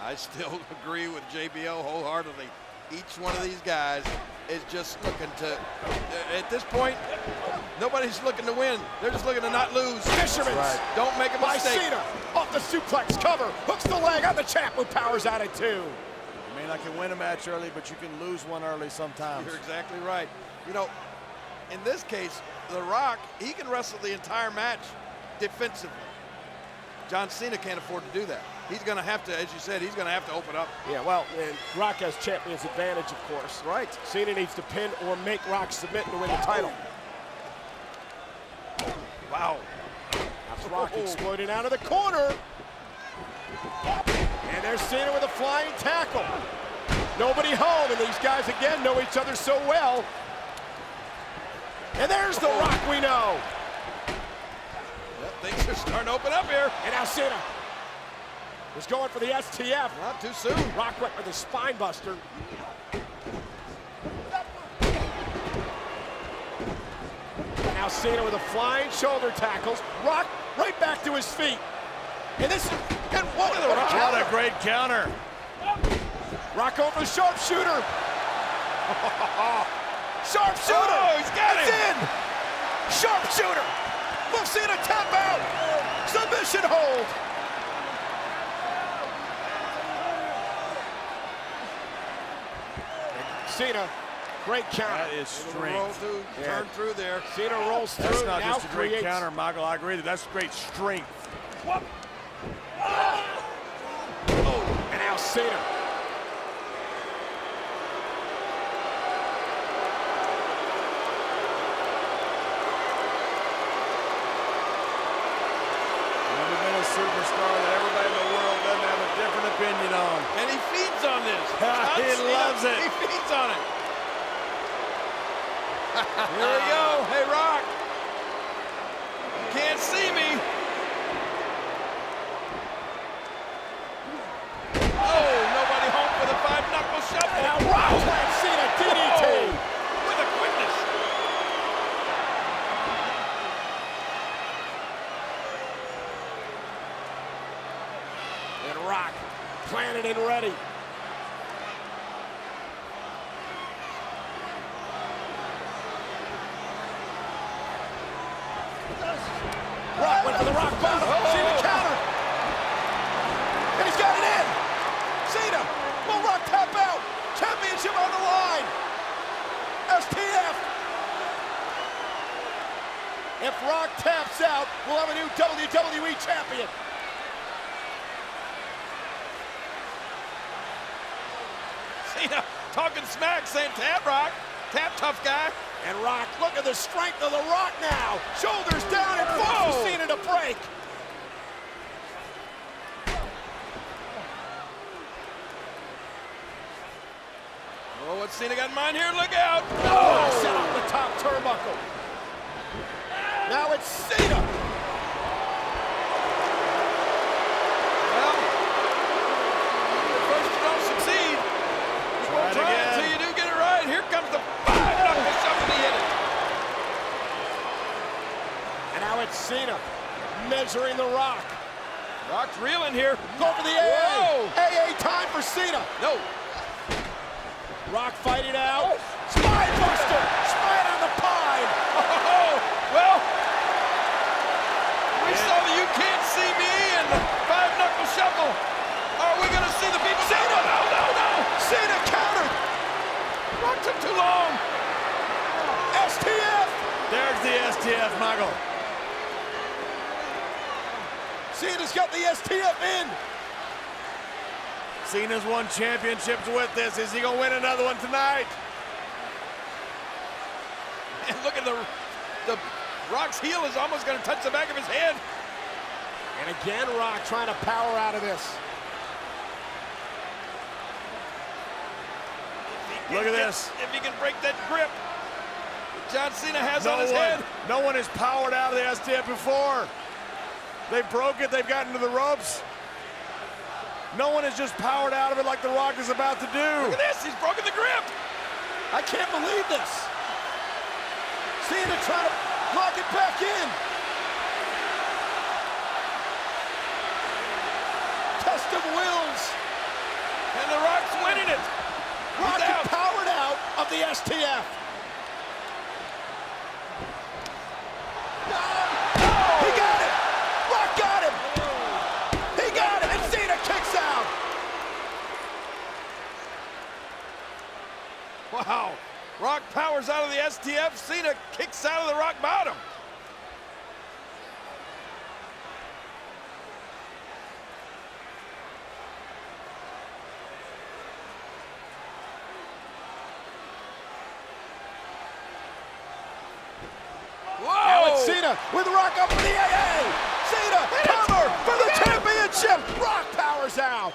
I still agree with JBL wholeheartedly. Each one of these guys is just looking to, at this point, nobody's looking to win. They're just looking to not lose. Fisherman. Right. Don't make a mistake. Cena off the suplex cover, hooks the leg on the champ who powers out at 2. You may not can win a match early, but you can lose one early sometimes. You're exactly right. You know, in this case, The Rock, he can wrestle the entire match defensively. John Cena can't afford to do that. He's going to have to, as you said, he's going to have to open up. Yeah, well, and Rock has champion's advantage, of course. Right. Cena needs to pin or make Rock submit to win the title. Wow. That's Rock exploding out of the corner. And there's Cena with a flying tackle. Nobody home, and these guys, again, know each other so well. And there's The Rock we know. Yep, things are starting to open up here. And now Cena was going for the STF. Not too soon. Rock went for the spine buster. Now Cena with the flying shoulder tackles. Rock right back to his feet. And this is, and what a great counter. Rock over the sharpshooter. Sharpshooter. Oh, he's got it's it. in. Sharpshooter. We'll see a tap out. Submission hold. Cena, great counter. That is strength. Turn through there. Cena rolls through. That's not now just a great creates counter, Michael. I agree that that's great strength. Oh, and now Cena. Never been a superstar that everybody in the world doesn't have a different opinion on. And he feeds on this. He loves it. He feeds on it. Here we go. Hey, Rock. You can't see me. Oh, nobody home for the 5-knuckle shuffle. Now Rock plants Cena DDT. With a quickness. And Rock planted and ready. Rock went for the rock bottom. Cena counter. And he's got it in. Cena will Rock tap out. Championship on the line. STF. If Rock taps out, we'll have a new WWE champion. Cena talking smack, saying tap, Rock. Tap, tough guy. And Rock, look at the strength of The Rock now. Shoulders down and forces Cena to break. Oh, what's Cena got in mind here? Look out. Oh, set up the top turnbuckle. Now it's Cena. Well, first you don't succeed. You won't try it until you do get it right. Here comes the 5-knuckle shuffle. He hit it. And now it's Cena measuring The Rock. Rock's reeling here. Go for the AA. Whoa. AA time for Cena. No. Rock fighting out. Spine buster. Spine on the pine. Oh, well, we saw the You Can't See Me and the 5-knuckle shuffle. Are we going to see the beat? Cena! No. Cena countered. Rock took too long. STF. There's the STF, Michael. Cena's got the STF in. Cena's won championships with this. Is he going to win another one tonight? And look at the Rock's heel is almost going to touch the back of his head. And again, Rock trying to power out of this. Look at this. If he can break that grip that John Cena has on his head. No one has powered out of the STF before. They broke it, they've gotten to the ropes. No one has just powered out of it like The Rock is about to do. Look at this, he's broken the grip. I can't believe this. Cena trying to lock it back in. Test of wills. And The Rock's winning it. Rock is powered out of the STF. He got it. Rock got him. He got it. And Cena kicks out. Wow. Rock powers out of the STF. Cena kicks out of the Rock bottom. Now it's Cena with Rock up for the AA. Cena cover for the championship. Rock powers out.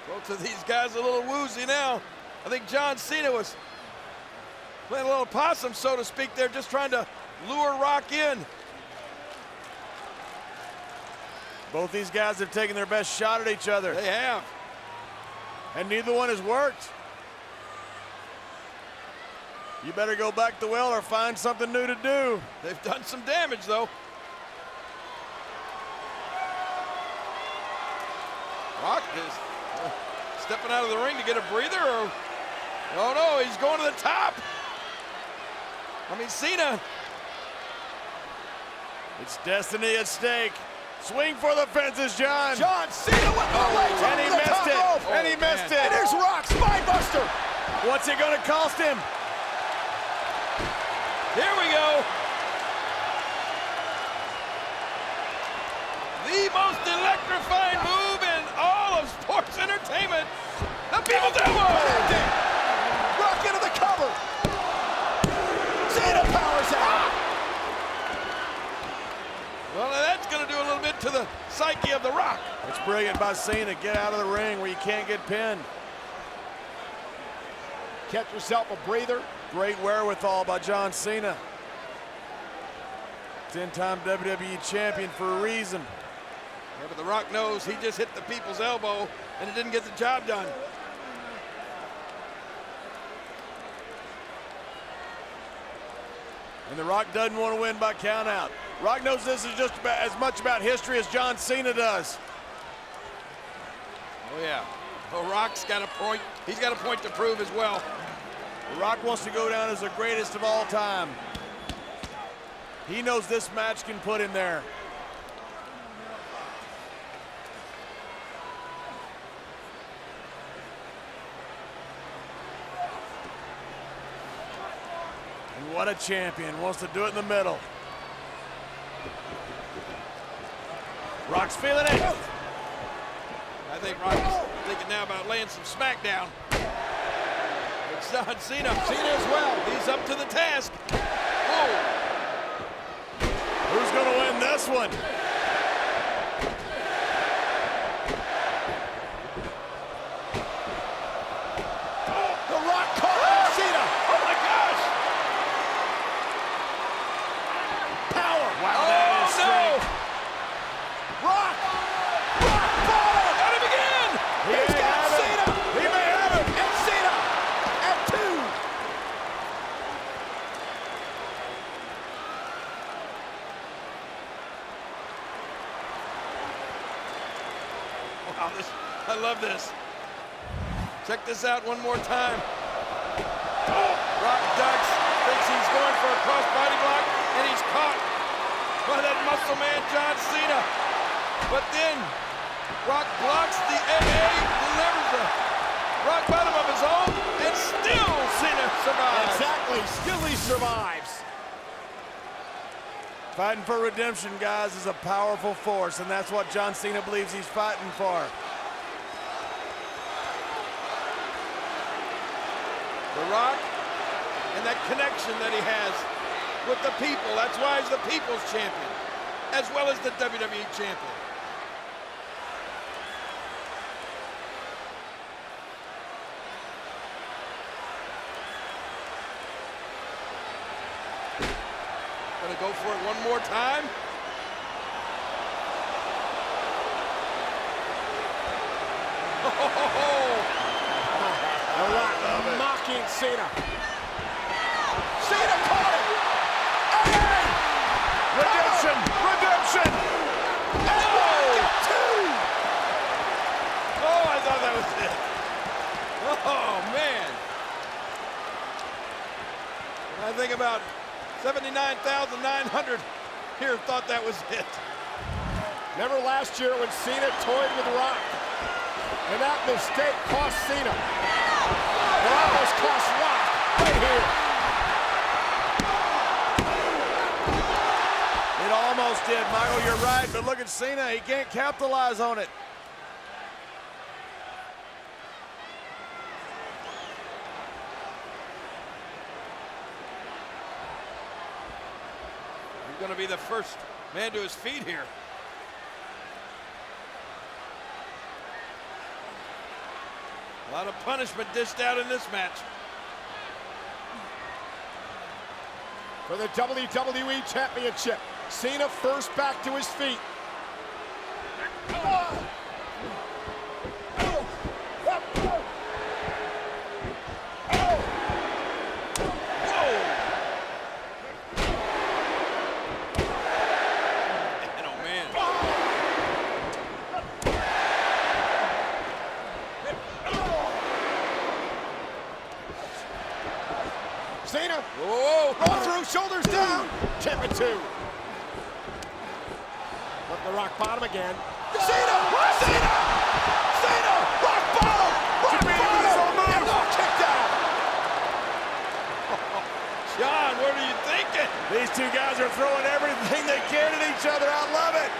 Both of these guys a little woozy now. I think John Cena was playing a little possum, so to speak. They're just trying to lure Rock in. Both these guys have taken their best shot at each other. They have. And neither one has worked. You better go back the well or find something new to do. They've done some damage, though. Rock is stepping out of the ring to get a breather, or oh no, he's going to the top. I mean, Cena. It's destiny at stake. Swing for the fences, John. John Cena with no legs. And he missed it. And he missed it. And there's Rock, spinebuster. What's it going to cost him? Here we go. The most electrifying move in all of sports entertainment. The People's Elbow. Rock into the cover. Cena powers out. Well, that's going to do a little bit to the psyche of The Rock. It's brilliant by Cena. Get out of the ring where you can't get pinned. Catch yourself a breather. Great wherewithal by John Cena. 10-time WWE champion for a reason. Yeah, but The Rock knows he just hit the People's Elbow and it didn't get the job done. And The Rock doesn't want to win by countout. Rock knows this is just about as much about history as John Cena does. Oh yeah. Well, Rock's got a point. He's got a point to prove as well. The Rock wants to go down as the greatest of all time. He knows this match can put him there. And what a champion, wants to do it in the middle. Rock's feeling it. I think Rock's thinking now about laying some smackdown. It's John Cena. Cena as well. He's up to the task. Whoa. Who's going to win this one? The Rock caught Cena. Oh my gosh. Power. Wow, that is straight. Rock bottom. Got him again. He's got Cena. He may have him. And Cena at 2. Wow, I love this. Check this out one more time. Rock ducks, thinks he's going for a crossbody block, and he's caught by that muscle man, John Cena. But then Rock blocks the AA, delivers a rock bottom of his own, and still Cena survives. Exactly, still he survives. Fighting for redemption, guys, is a powerful force, and that's what John Cena believes he's fighting for. The Rock and that connection that he has with the people. That's why he's the people's champion, as well as the WWE champion. Gonna go for it one more time. The Rock mocking Cena. Cena caught it! Hey! Redemption! Redemption! Oh, I thought that was it. Oh, man. I think about 79,900 here thought that was it. Remember last year when Cena toyed with Rock? And that mistake cost Cena. It almost cost Rock right here. It almost did, Michael, you're right, but look at Cena, he can't capitalize on it. He's going to be the first man to his feet here. A lot of punishment dished out in this match. For the WWE Championship, Cena first back to his feet. Cena, whoa, roll through, shoulders down, tip it two. Let the Rock bottom again. Cena, Cena, Cena, Rock bottom, Rock bottom, and Rock kick down. John, what are you thinking? These two guys are throwing everything they can at each other. I love it.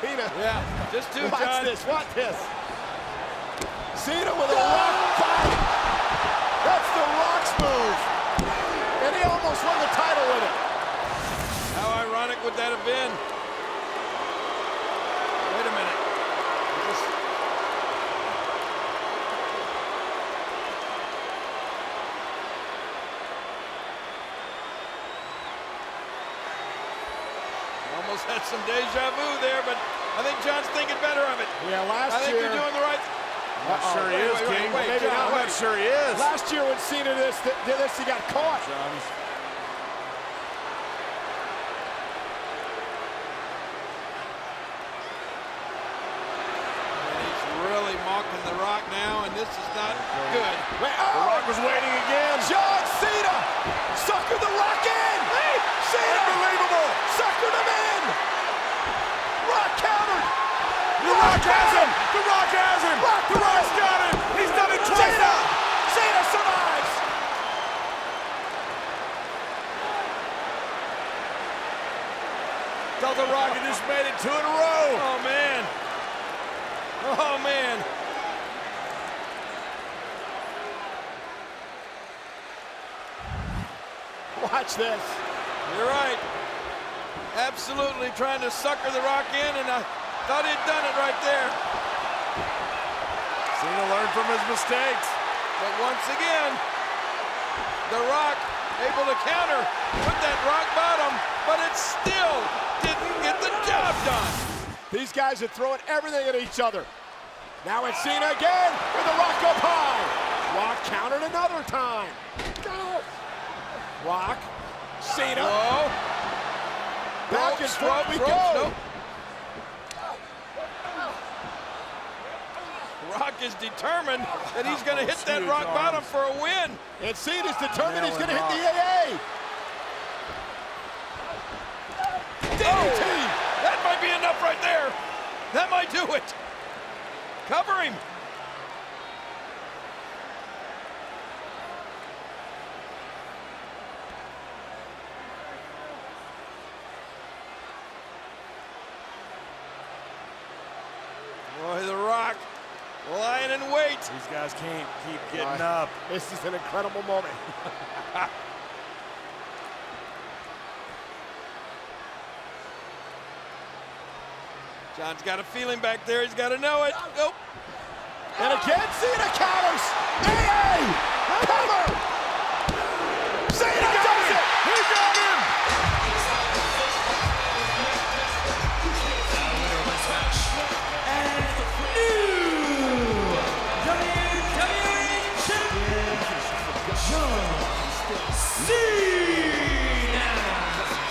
Cena. Yeah, just two, watch John. Watch this. Cena with a Rock bottom. That's the Rock's move. And he almost won the title with it. How ironic would that have been? Wait a minute. Almost had some deja vu there, but I think John's thinking better of it. Yeah, last year. I think you're doing the right. Not sure he is, King. Maybe John, not. I'm not sure he is. Last year when Cena did this, he got caught. He's really mocking The Rock now, and this is not good. The Rock was waiting again. John Cena suckered The Rock in. Hey, Cena. Unbelievable. Suckered him in. Rock countered. The Rock has him. The Rock has him. The Rock's got him. He's done it twice now. Cena survives. Tell The Rock he just made it 2 in a row. Oh, man. Oh, man. Watch this. You're right. Absolutely trying to sucker The Rock in, and I thought he'd done it right there. Cena learned from his mistakes. But once again, The Rock able to counter with that rock bottom, but it still didn't get the job done. These guys are throwing everything at each other. Now it's Cena again with The Rock up high. Rock countered another time. Rock, Cena. Whoa. Back and forth we go. Nope. Rock is determined that he's going to hit that rock bottom for a win. And Cena's determined he's going to hit the AA. DDT. That might be enough right there. That might do it. Cover him. Lying in wait. These guys can't keep getting up. This is an incredible moment. John's got a feeling back there. He's got to know it. Nope. And again, Cena counters. Hey! Cover! Cena does it! He got him!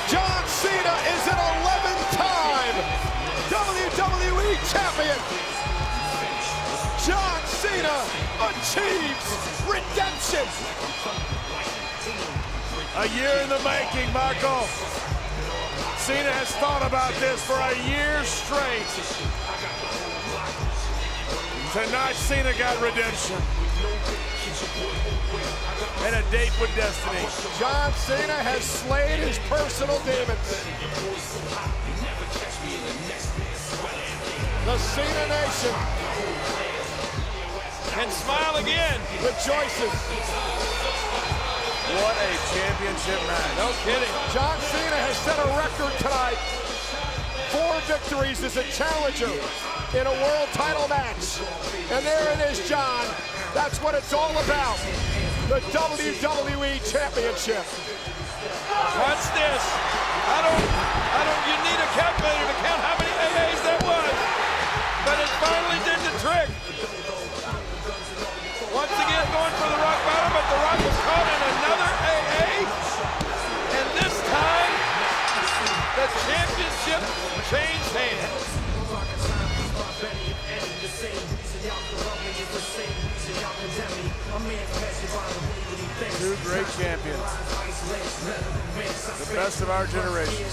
John Cena is an 11-time WWE champion. John Cena achieves redemption. A year in the making, Michael. Cena has thought about this for a year straight. Tonight, Cena got redemption. And a date with destiny. John Cena has slayed his personal demons. The Cena Nation can smile again. Rejoices. What a championship match. No kidding. John Cena has set a record tonight. 4 victories as a challenger in a world title match. And there it is, John. That's what it's all about. The WWE Championship. Watch this. You need a calculator to count how many AAs that was. But it finally did the trick. Once again going for the rock bottom, but the Rock was caught in another AA. And this time, the championship changed hands. Two great champions. The best of our generation.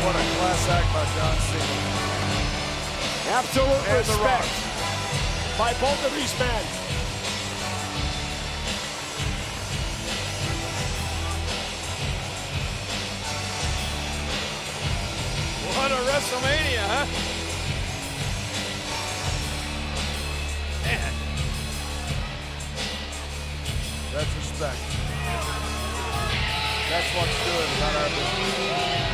What a class act by John Cena. Absolute And The respect Rock. by both of these men. What a WrestleMania, huh? Man. That's respect. That's what's good about our business.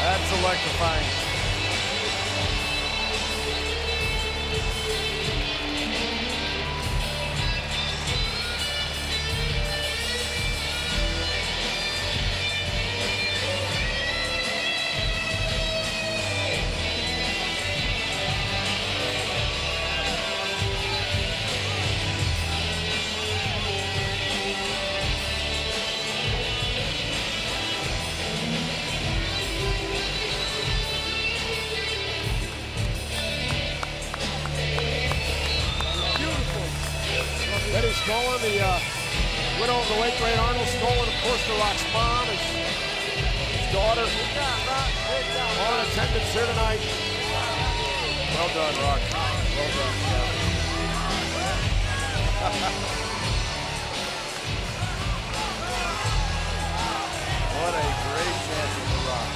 That's electrifying. widow of the late great Arnold Skaaland, of course, The Rock's mom, his daughter, all in attendance here tonight. Well done, Rock. Well done. What a great champion, The Rock.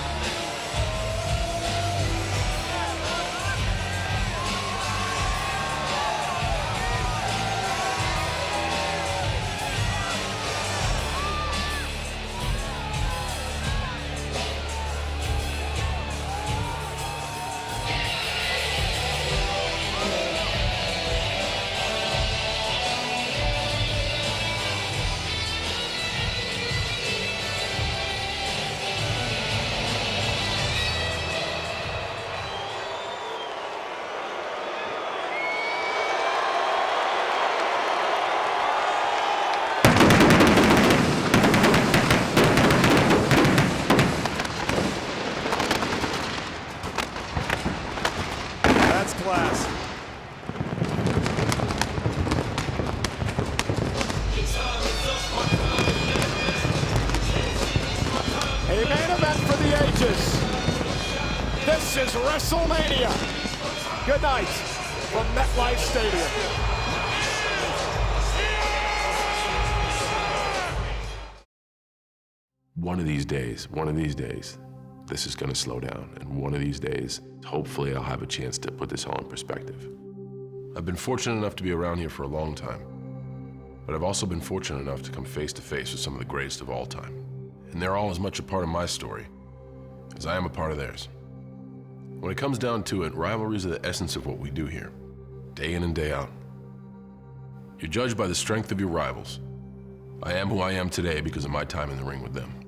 Class. A main event for the ages. This is WrestleMania. Good night from MetLife Stadium. One of these days, this is gonna slow down, and one of these days, hopefully I'll have a chance to put this all in perspective. I've been fortunate enough to be around here for a long time, but I've also been fortunate enough to come face to face with some of the greatest of all time. And they're all as much a part of my story as I am a part of theirs. When it comes down to it, rivalries are the essence of what we do here, day in and day out. You're judged by the strength of your rivals. I am who I am today because of my time in the ring with them.